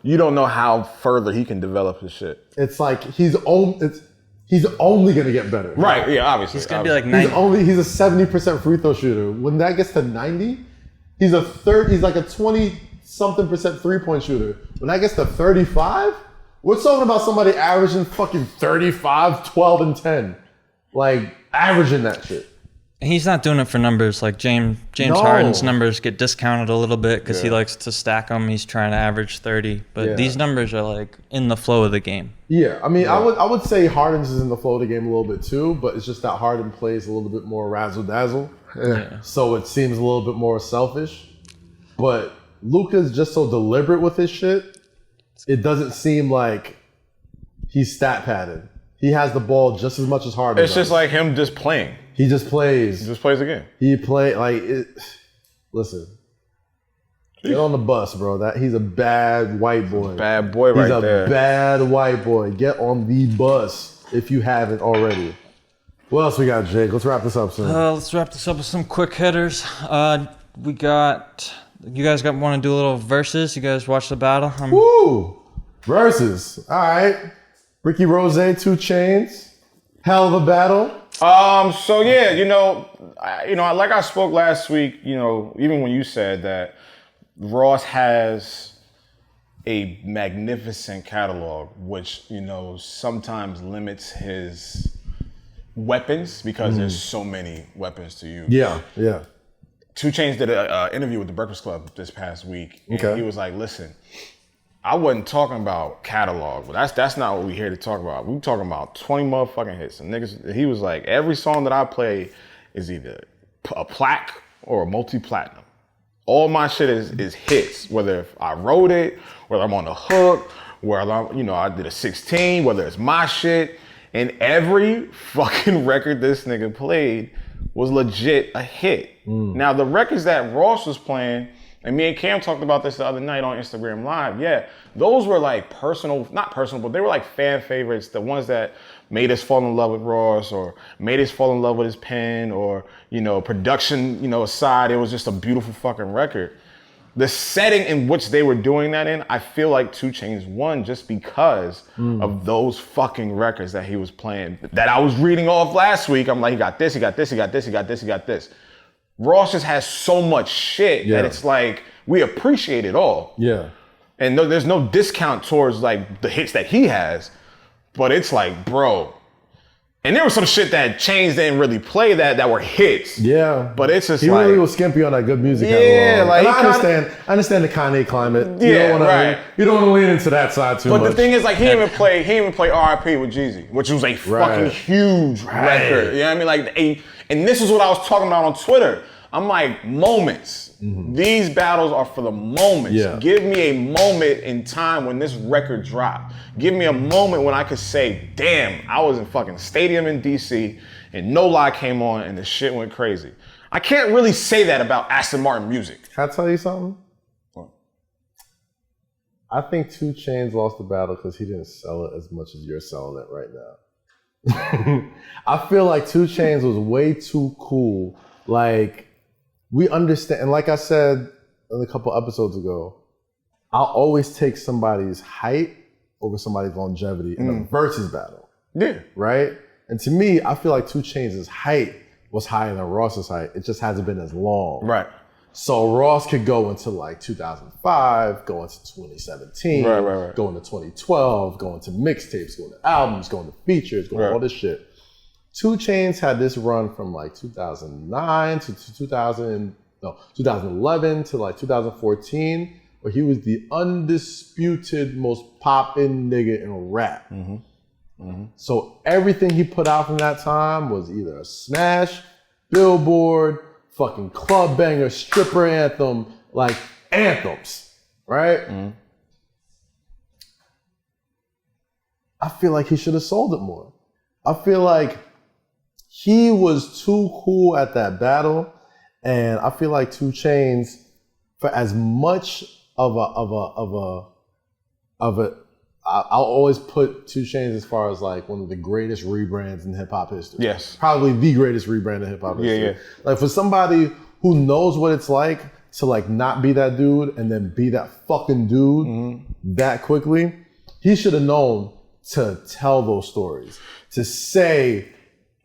you don't know how further he can develop his shit. It's like he's only gonna get better. Right, yeah, obviously. He's gonna be like 90. He's a 70% free throw shooter. When that gets to 90, he's like a 20-something% 3-point shooter. When that gets to 35, we're talking about somebody averaging fucking 35, 12, and 10. Like, averaging that shit. He's not doing it for numbers. Like James Harden's numbers get discounted a little bit because he likes to stack them. He's trying to average 30, but these numbers are like in the flow of the game. Yeah, I mean, I would say Harden's is in the flow of the game a little bit too, but it's just that Harden plays a little bit more razzle dazzle, so it seems a little bit more selfish. But Luka's just so deliberate with his shit. It doesn't seem like he's stat padded. He has the ball just as much as Harden. It's just like him just playing. He just plays. He just plays the game. Listen, get on the bus, bro. He's a bad white boy. Bad boy right there. He's a bad white boy. Get on the bus if you haven't already. What else we got, Jake? Let's wrap this up soon. Let's wrap this up with some quick hitters. You guys want to do a little Verzuz? You guys watch the battle? Woo! Verzuz. All right. Ricky Rose, 2 Chainz. Hell of a battle. So yeah, like I spoke last week, even when you said that Ross has a magnificent catalog, which, sometimes limits his weapons because there's so many weapons to use. Yeah. 2 Chainz did an interview with the Breakfast Club this past week. And he was like, listen, I wasn't talking about catalog, but that's not what we're here to talk about. We talking about 20 motherfucking hits. And niggas, he was like, every song that I play is either a plaque or a multi-platinum. All my shit is hits, whether if I wrote it, whether I'm on the hook, whether I did a 16, whether it's my shit. And every fucking record this nigga played was legit a hit. Now, the records that Ross was playing, and me and Cam talked about this the other night on Instagram Live. Yeah, those were like not personal, but they were like fan favorites. The ones that made us fall in love with Ross, or made us fall in love with his pen, or, production, aside, it was just a beautiful fucking record. The setting in which they were doing that in, I feel like 2 Chainz won just because of those fucking records that he was playing. That I was reading off last week. I'm like, he got this, he got this, he got this, he got this, he got this. Ross just has so much shit that it's like, we appreciate it all. Yeah. And no, there's no discount towards like the hits that he has, but it's like, bro. And there was some shit that Chainz didn't really play that were hits. Yeah. But it's just he like... He really was skimpy on that good music catalog. Like... And I understand the Kanye climate. Yeah, you don't want to lean into that side too much. But the thing is, like, he didn't even play R.I.P. with Jeezy, which was a fucking huge record. You know what I mean? Like, and this is what I was talking about on Twitter. I'm like, moments. These battles are for the moments. Yeah. Give me a moment in time when this record dropped. Give me a moment when I could say, damn, I was in fucking stadium in DC and No Lie came on and the shit went crazy. I can't really say that about Aston Martin music. Can I tell you something? What? I think 2 Chainz lost the battle because he didn't sell it as much as you're selling it right now. I feel like 2 Chainz was way too cool. Like, we understand, and like I said a couple episodes ago, I'll always take somebody's height over somebody's longevity in a versus battle. Yeah. Right? And to me, I feel like 2 Chainz' height was higher than Ross's height. It just hasn't been as long. Right. So Ross could go into like 2005, go into 2017, go into 2012, go into mixtapes, go into albums, go into features, go into all this shit. 2 Chainz had this run from like 2009 to 2011 to like 2014, where he was the undisputed most poppin' nigga in rap. So everything he put out from that time was either a smash, Billboard, fucking club banger, stripper anthem, like anthems, right? I feel like he should have sold it more. I feel like he was too cool at that battle, and I feel like 2 Chainz, for as much of a, I'll always put 2 Chainz as far as like one of the greatest rebrands in hip hop history. Yes. Probably the greatest rebrand in hip hop history. Yeah. Like for somebody who knows what it's like to like not be that dude and then be that fucking dude that quickly, he should have known to tell those stories. To say,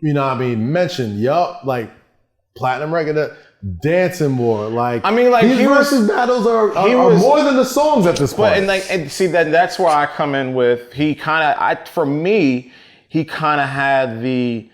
you know what I mean, mention, like platinum record, dancing more. Like, I mean, like these versus battles are more than the songs at this point. And see that's where I come in with, for me, he kind of had the,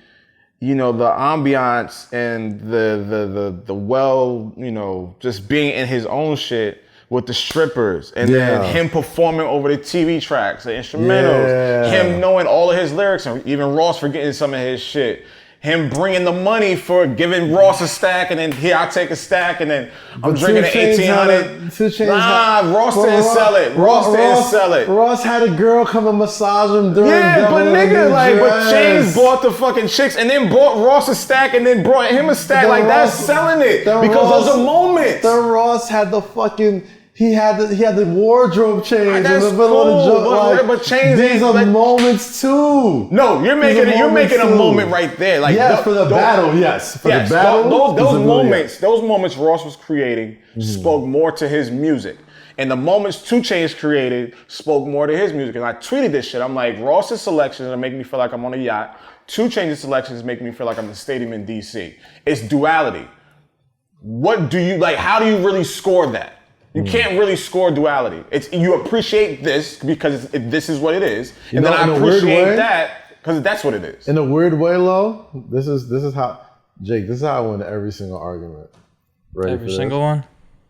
you know, the ambiance and the well, you know, just being in his own shit with the strippers and then him performing over the TV tracks, the instrumentals, him knowing all of his lyrics and even Ross forgetting some of his shit. Him bringing the money for giving Ross a stack, and then here I take a stack, and then I'm drinking an 1800. Ross didn't sell it. Ross didn't sell it. Ross had a girl come and massage him during. Yeah, but nigga, like, but Chainz bought the fucking chicks, and then bought Ross a stack, and then brought him a stack. Like that's selling it because those are moments. The Ross had the fucking. He had the wardrobe change in the middle of the joke. But Chainz, these are moments too. No, you're making a moment right there. Like for the battle, for the battle. Those moments Ross was creating spoke more to his music. And the moments 2 Chainz created spoke more to his music. And I tweeted this shit. I'm like, Ross's selections are making me feel like I'm on a yacht. 2 Chainz selections make me feel like I'm in the stadium in DC. It's duality. What do you like? How do you really score that? You can't really score duality. You appreciate this because this is what it is, and then I appreciate that because that's what it is. In a weird way, Lo, this is how Jake. This is how I win every single argument. Every single one.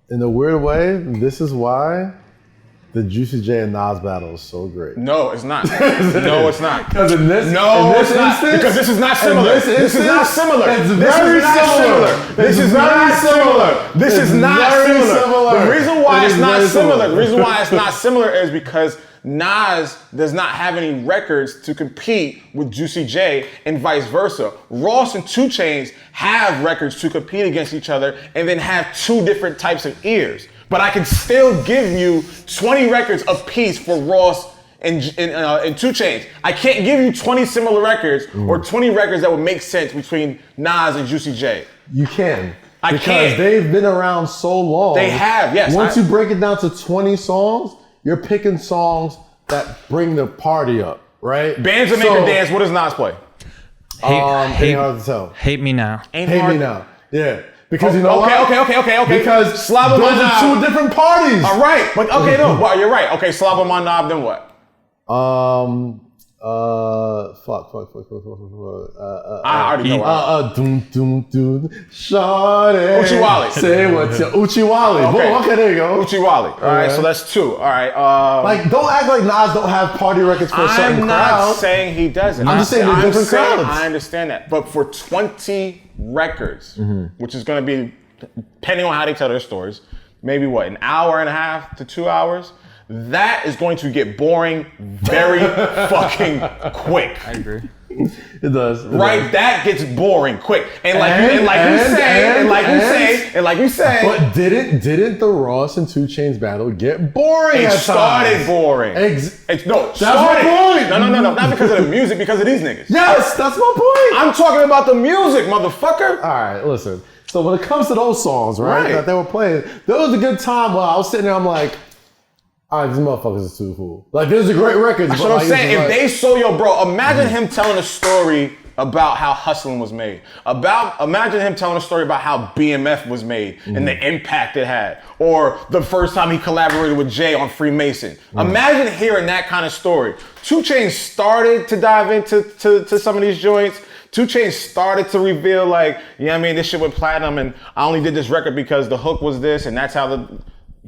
In a weird way, this is why the Juicy J and Nas battle is so great. No, it's not. No, it's not. Because it's not. Because this is not similar. This is not similar. It's very similar. This is not similar. This is not similar. The reason why it's not similar. The reason why it's not similar is because Nas does not have any records to compete with Juicy J and vice versa. Ross and 2 Chainz have records to compete against each other and then have 2 different types of ears. But I can still give you 20 records apiece for Ross and 2 Chainz. I can't give you 20 similar records or 20 records that would make sense between Nas and Juicy J. You can. Because they've been around so long. They have, yes. Once you break it down to 20 songs, you're picking songs that bring the party up, right? Bands that make her dance. What does Nas play? Ain't hard to tell. Hate Me Now. Hate Me Now. Yeah. Because you know okay, what? Okay. Because Slob on my those are knob. two different parties. All right, but okay, no, well, you're right. Okay, slob on my knob, then what? Fuck. I already know. Doom. Shawty. Uchiwali. Say what's your Uchiwali. Okay. Boom, okay, there you go. Uchiwali. All right, so that's 2. All right. Like, don't act like Nas don't have party records for a certain I'm crowd. not saying he doesn't. I'm just saying they're different crowds. I understand that. But for 20 records, which is going to be, depending on how they tell their stories, maybe what, an hour and a half to 2 hours? That is going to get boring very fucking quick. I agree. It does. Right? That gets boring quick. And like you say. But didn't the Ross and 2 Chainz battle get boring? It at started times? boring. That's No, my point. No. Not because of the music, because of these niggas. Yes, that's my point. I'm talking about the music, motherfucker. All right, listen. So when it comes to those songs, right, that they were playing, there was a good time where I was sitting there, I'm like, all right, these motherfuckers is too cool. Like, there's a great record. That's what I'm saying. If they saw imagine him telling a story about how Hustlin' was made. Imagine him telling a story about how BMF was made and the impact it had. Or the first time he collaborated with Jay on Freemason. Imagine hearing that kind of story. 2 Chainz started to dive into some of these joints. 2 Chainz started to reveal, like, you know what I mean, this shit went platinum and I only did this record because the hook was this and that's how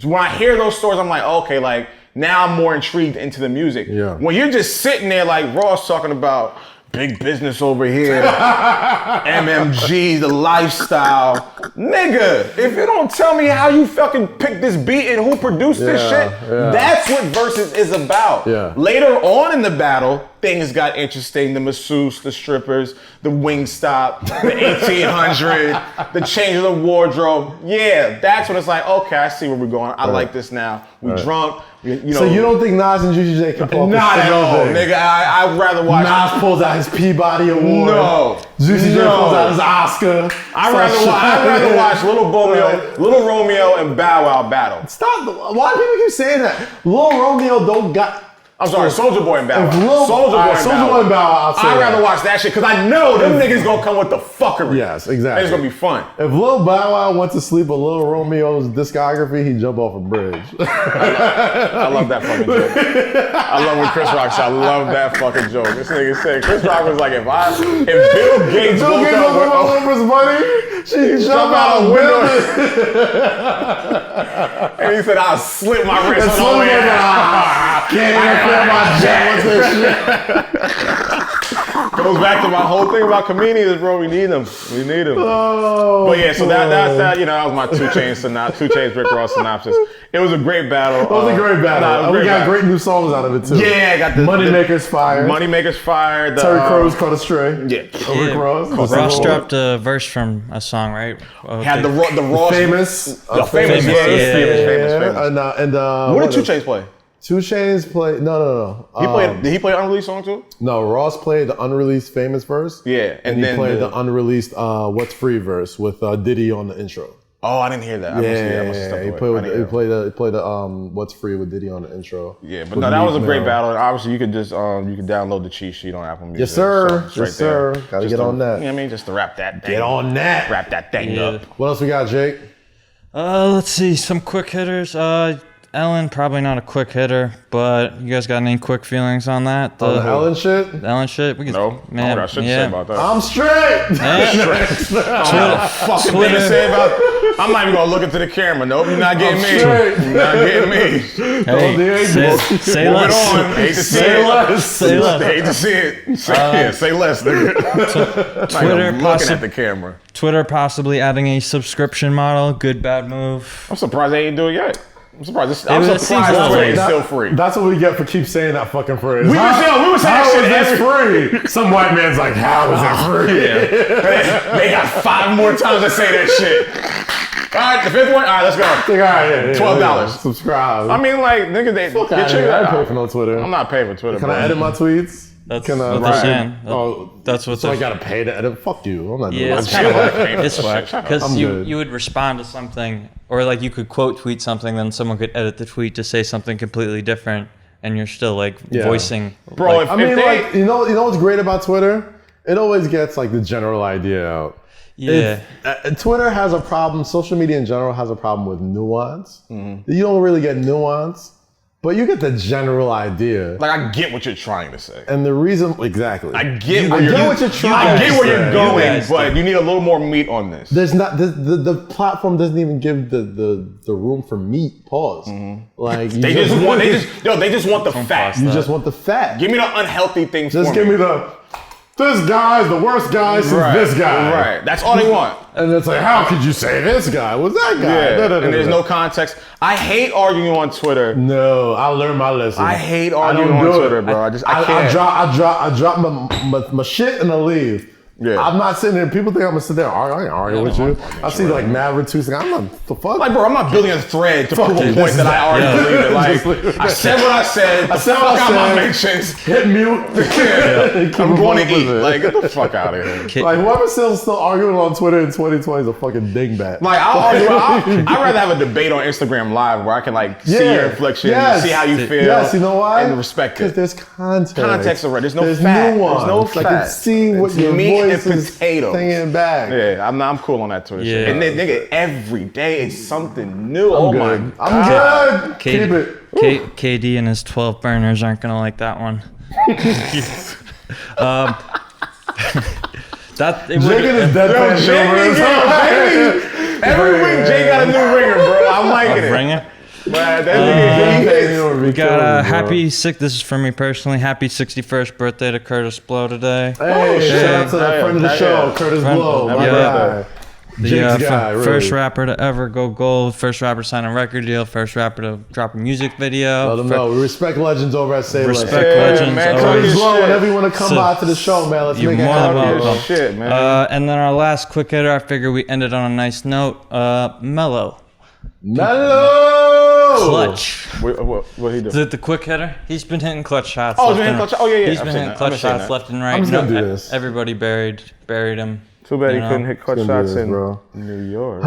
when I hear those stories, I'm like, okay, like, now I'm more intrigued into the music. Yeah. When you're just sitting there like Ross talking about big business over here, MMG, the lifestyle. Nigga, if you don't tell me how you fucking picked this beat and who produced this shit, that's what Verzuz is about. Yeah. Later on in the battle, things got interesting. The masseuse, the strippers, the Wingstop, the 1800, the change of the wardrobe. Yeah, that's when it's like, okay, I see where we're going. I like this now. We drunk. You know. So you don't think Nas and Juicy J can pull off Not at all, nigga. I'd rather watch. Nas pulls out his Peabody Award. No. Juicy J pulls out his Oscar. I'd rather watch Little Romeo and Bow Wow battle. Stop. Why do people keep saying that? Lil Romeo don't got. I'm sorry, Soulja Boy and Bow Wow. Soulja Boy and Bow Wow. I'd rather watch that shit because I know them niggas gonna come with the fuckery. Yes, exactly. It's gonna be fun. If Lil Bow Wow went to sleep with Lil Romeo's discography, he'd jump off a bridge. I love that fucking joke. I love when Chris Rock said, I love that fucking joke. This nigga said, Chris Rock was like, if Bill Gates woke up with all of his money, she'd jump out a window. And he said, I'll slip my wrist on the way out. Can't even feel my jet. What's that shit? Goes back to my whole thing about comedians, bro. We need them. We need them. Oh, but yeah, so that, you know, that was my 2 Chainz Rick Ross synopsis. It was a great battle. It was a great battle. We got great new songs out of it too. Yeah, I got the Moneymaker's Fire. Moneymaker's Fire. Terry Crews Caught Astray. Yeah. Rick Ross. Ross dropped a verse from a song, right? Had the Ross famous verse. Famous. And what did 2 Chainz play? 2 Chainz played. No. Did he play an unreleased song too? No, Ross played the unreleased famous verse. Yeah, and then he played the unreleased What's Free verse with Diddy on the intro. Oh, I didn't hear that. He played the What's Free with Diddy on the intro. Yeah, but no, that was a great battle. And obviously, you could just you can download the cheat sheet on Apple Music. Yes, sir. So yes, sir. Got to get on that. You know what I mean? Just to wrap that thing. Get on that. Wrap that thing up. What else we got, Jake? Let's see. Some quick hitters. Ellen, probably not a quick hitter, but you guys got any quick feelings on that? The Ellen shit? The Ellen shit? We can, no, man, I got shit to say about that. I'm straight! I'm not even going to look into the camera. Nope, you're not getting me. You're not getting me. Hey, say less. Hate to see it. Say less. Hate to see it. Say less, nigga. Twitter looking at the camera. Twitter possibly adding a subscription model. Good, bad move. I'm surprised they ain't do it yet. I'm surprised. Twitter is still free. That's what we get for keep saying that fucking phrase. We were saying that shit free. Some white man's like, how is it free? Yeah. They got 5 more times to say that shit. All right, the 5th one. All right, let's go. All right, $12. Subscribe. I mean, like, nigga, they get you. I pay for no Twitter. I'm not paying for Twitter. Can I edit my tweets? That's what they're saying. That's what. So I gotta pay to edit. Fuck you. I'm not doing that. It's kind of like it's because you would respond to something, or like you could quote tweet something, then someone could edit the tweet to say something completely different, and you're still like voicing. Bro, like, I mean, like you know what's great about Twitter? It always gets like the general idea out. Yeah. Twitter has a problem. Social media in general has a problem with nuance. You don't really get nuance, but you get the general idea. Like, I get what you're trying to say. And the reason, exactly. I get what you're going, but you need a little more meat on this. There's not the platform doesn't even give the room for meat. Pause. Like they just want the fat. You just want the fat. Give me the unhealthy things. Just give me this guy's the worst guy since this guy. Right. That's all they want. And it's like, how could you say this guy was that guy? Yeah. And there's no context. I hate arguing on Twitter. No, I learned my lesson. I hate arguing on Twitter, bro. I can't. I drop my shit and I leave. Yeah. I'm not sitting there. People think I'm gonna sit there and argue with you. I see like mad retweets. Like, I'm not the fuck. Like, bro, I'm not building a thread to prove a point that I already believe. Like, I said what I said. I said what I said. My mentions. Hit mute. I'm going to eat. Like, get the fuck out of here. Like, whoever's still arguing on Twitter in 2020 is a fucking dingbat. Like, I'd rather have a debate on Instagram Live where I can like see your inflection, see how you feel. Yes, you know why? And respect it. Because there's context. Context already. There's no fat. Nuance. There's no fat. I can see what your voice and potatoes. Singing back. Yeah, I'm cool on that Twitter shit. And then, nigga, every day it's something new. I'm good. Keep it. KD and his 12 burners aren't gonna like that one. Every week Jay got a new ringer, bro. I'm liking it. Ringer? But we got this is for me personally, happy 61st birthday to Curtis Blow today. Hey, shout out to that friend of the show, Curtis Blow, my guy. The first rapper to ever go gold, first rapper to sign a record deal, first rapper to drop a music video. Let them know. We respect legends over at Say Less. Respect legends. Man, Curtis Blow, whenever you want to come by to the show, man, let's make it happen. Shit, man. And then our last quick hitter, I figure we ended on a nice note. Melo. Clutch. What he do? The quick hitter? He's been hitting clutch shots. Oh, he's been hitting clutch shots? Oh, yeah. He's been hitting clutch shots left and right. I'm just going to do this. Everybody buried him. Too bad he couldn't hit clutch shots in New York.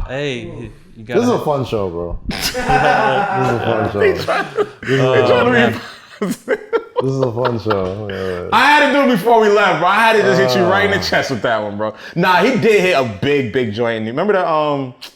Hey, you got this is a fun show, bro. This is a fun show. This is a fun show. Yeah. I had to do it before we left, bro. I had to just hit you right in the chest with that one, bro. Nah, he did hit a big joint. Remember that?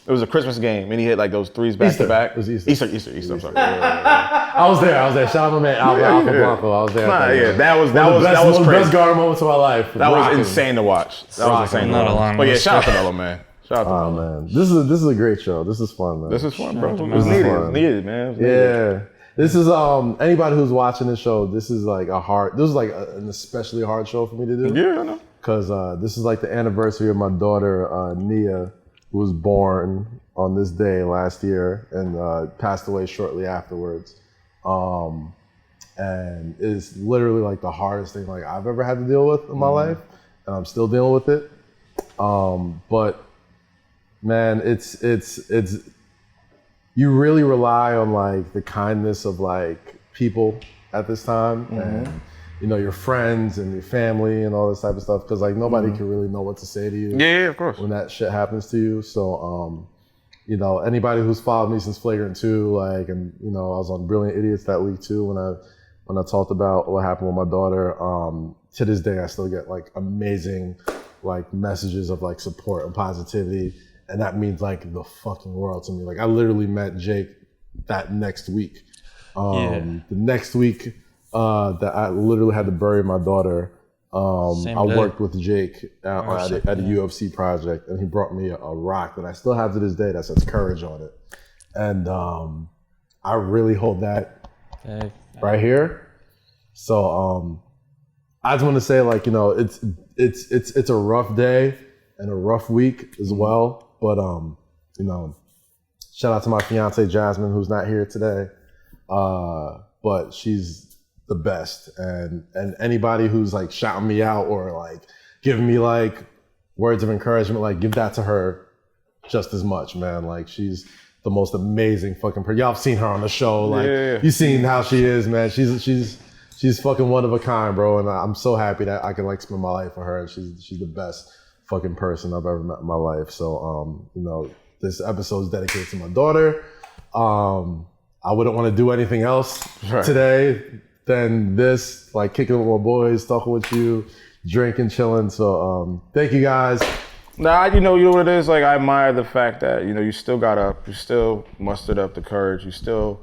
It was a Christmas game, and he hit like those threes back to back. It was Easter. I'm sorry. I was there. Shout out to my man Alpha Blanco. I was there. That was the crazy. best guard moments of my life. That was insane to watch. That was insane to watch. But yeah, shout out to Melo, man. Shout out to Melo. Man, this is a great show. This is fun, man. This is fun, bro. It was needed, man. Yeah. This is anybody who's watching this show. This is like an especially hard show for me to do. Yeah, I know. Because this is like the anniversary of my daughter Nia, who was born on this day last year and passed away shortly afterwards. And it's literally like the hardest thing like I've ever had to deal with in my life, and I'm still dealing with it. But man, it's you really rely on like the kindness of like people at this time, and you know your friends and your family and all this type of stuff, because like nobody can really know what to say to you. Yeah, of course. When that shit happens to you, so you know, anybody who's followed me since Flagrant 2, like, and you know, I was on Brilliant Idiots that week too when I talked about what happened with my daughter. To this day, I still get like amazing like messages of like support and positivity. And that means like the fucking world to me. Like I literally met Jake that next week. The next week that I literally had to bury my daughter, I worked with Jake at a UFC project, and he brought me a rock that I still have to this day that says courage on it. And I really hold that right here. So I just want to say, like, you know, it's a rough day and a rough week as well. But you know, shout out to my fiance Jasmine, who's not here today. But she's the best, and anybody who's like shouting me out or like giving me like words of encouragement, like give that to her just as much, man. Like she's the most amazing fucking person. Y'all have seen her on the show, like you've seen how she is, man. She's fucking one of a kind, bro. And I'm so happy that I can like spend my life with her, and she's the best fucking person I've ever met in my life. So you know, this episode is dedicated to my daughter. I wouldn't want to do anything else today than this, like kicking with my boys, talking with you, drinking, chilling. So thank you guys Nah, you know what it is. Like I admire the fact that you still got up, you still mustered up the courage, you still,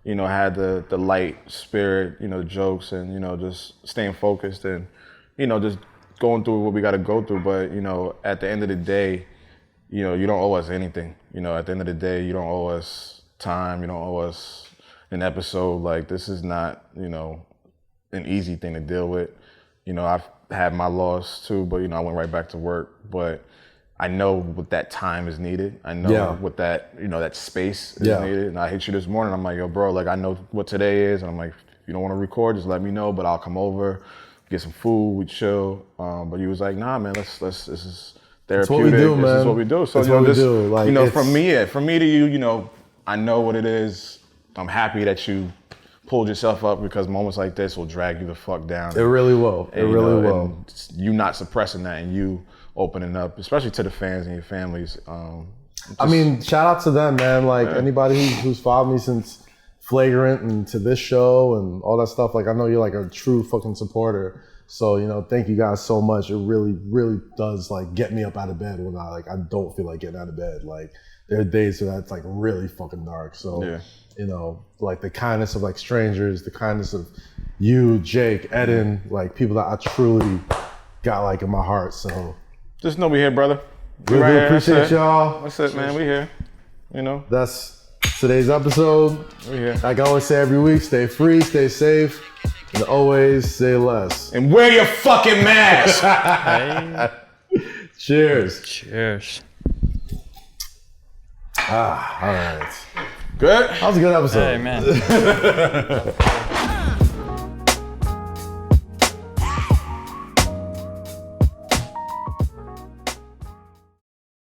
had the light spirit, jokes and just staying focused and, just going through what we got to go through. But at the end of the day, you don't owe us anything. At the end of the day, you don't owe us time, you don't owe us an episode. Like this is not, an easy thing to deal with. I've had my loss too, but I went right back to work. But I know what that time is needed. I know what that, that space is needed. And I hit you this morning. I'm like, yo, bro, like I know what today is. And I'm like, if you don't want to record, just let me know. But I'll come over, get some food, we chill. But he was like, nah, man, let's. This is therapeutic. That's what we do, man. This is what we do. So that's what we do. Like, from me to you, I know what it is. I'm happy that you pulled yourself up because moments like this will drag you the fuck down. It really will. It really will. And you not suppressing that and you opening up, especially to the fans and your families. I mean, shout out to them, man. Like anybody who's followed me since Flagrant and to this show and all that stuff. Like I know you're like a true fucking supporter. So, thank you guys so much. It really, really does like get me up out of bed when I don't feel like getting out of bed. Like there are days where that's like really fucking dark. So, like the kindness of like strangers, the kindness of you, Jake, Eden, like people that I truly got like in my heart. So just know we here, brother. We really appreciate y'all. That's it, man. We here. That's today's episode. We here. Like I always say every week, stay free, stay safe, and always say less. And wear your fucking mask. Cheers. Cheers. All right. Good? That was a good episode. Hey, man.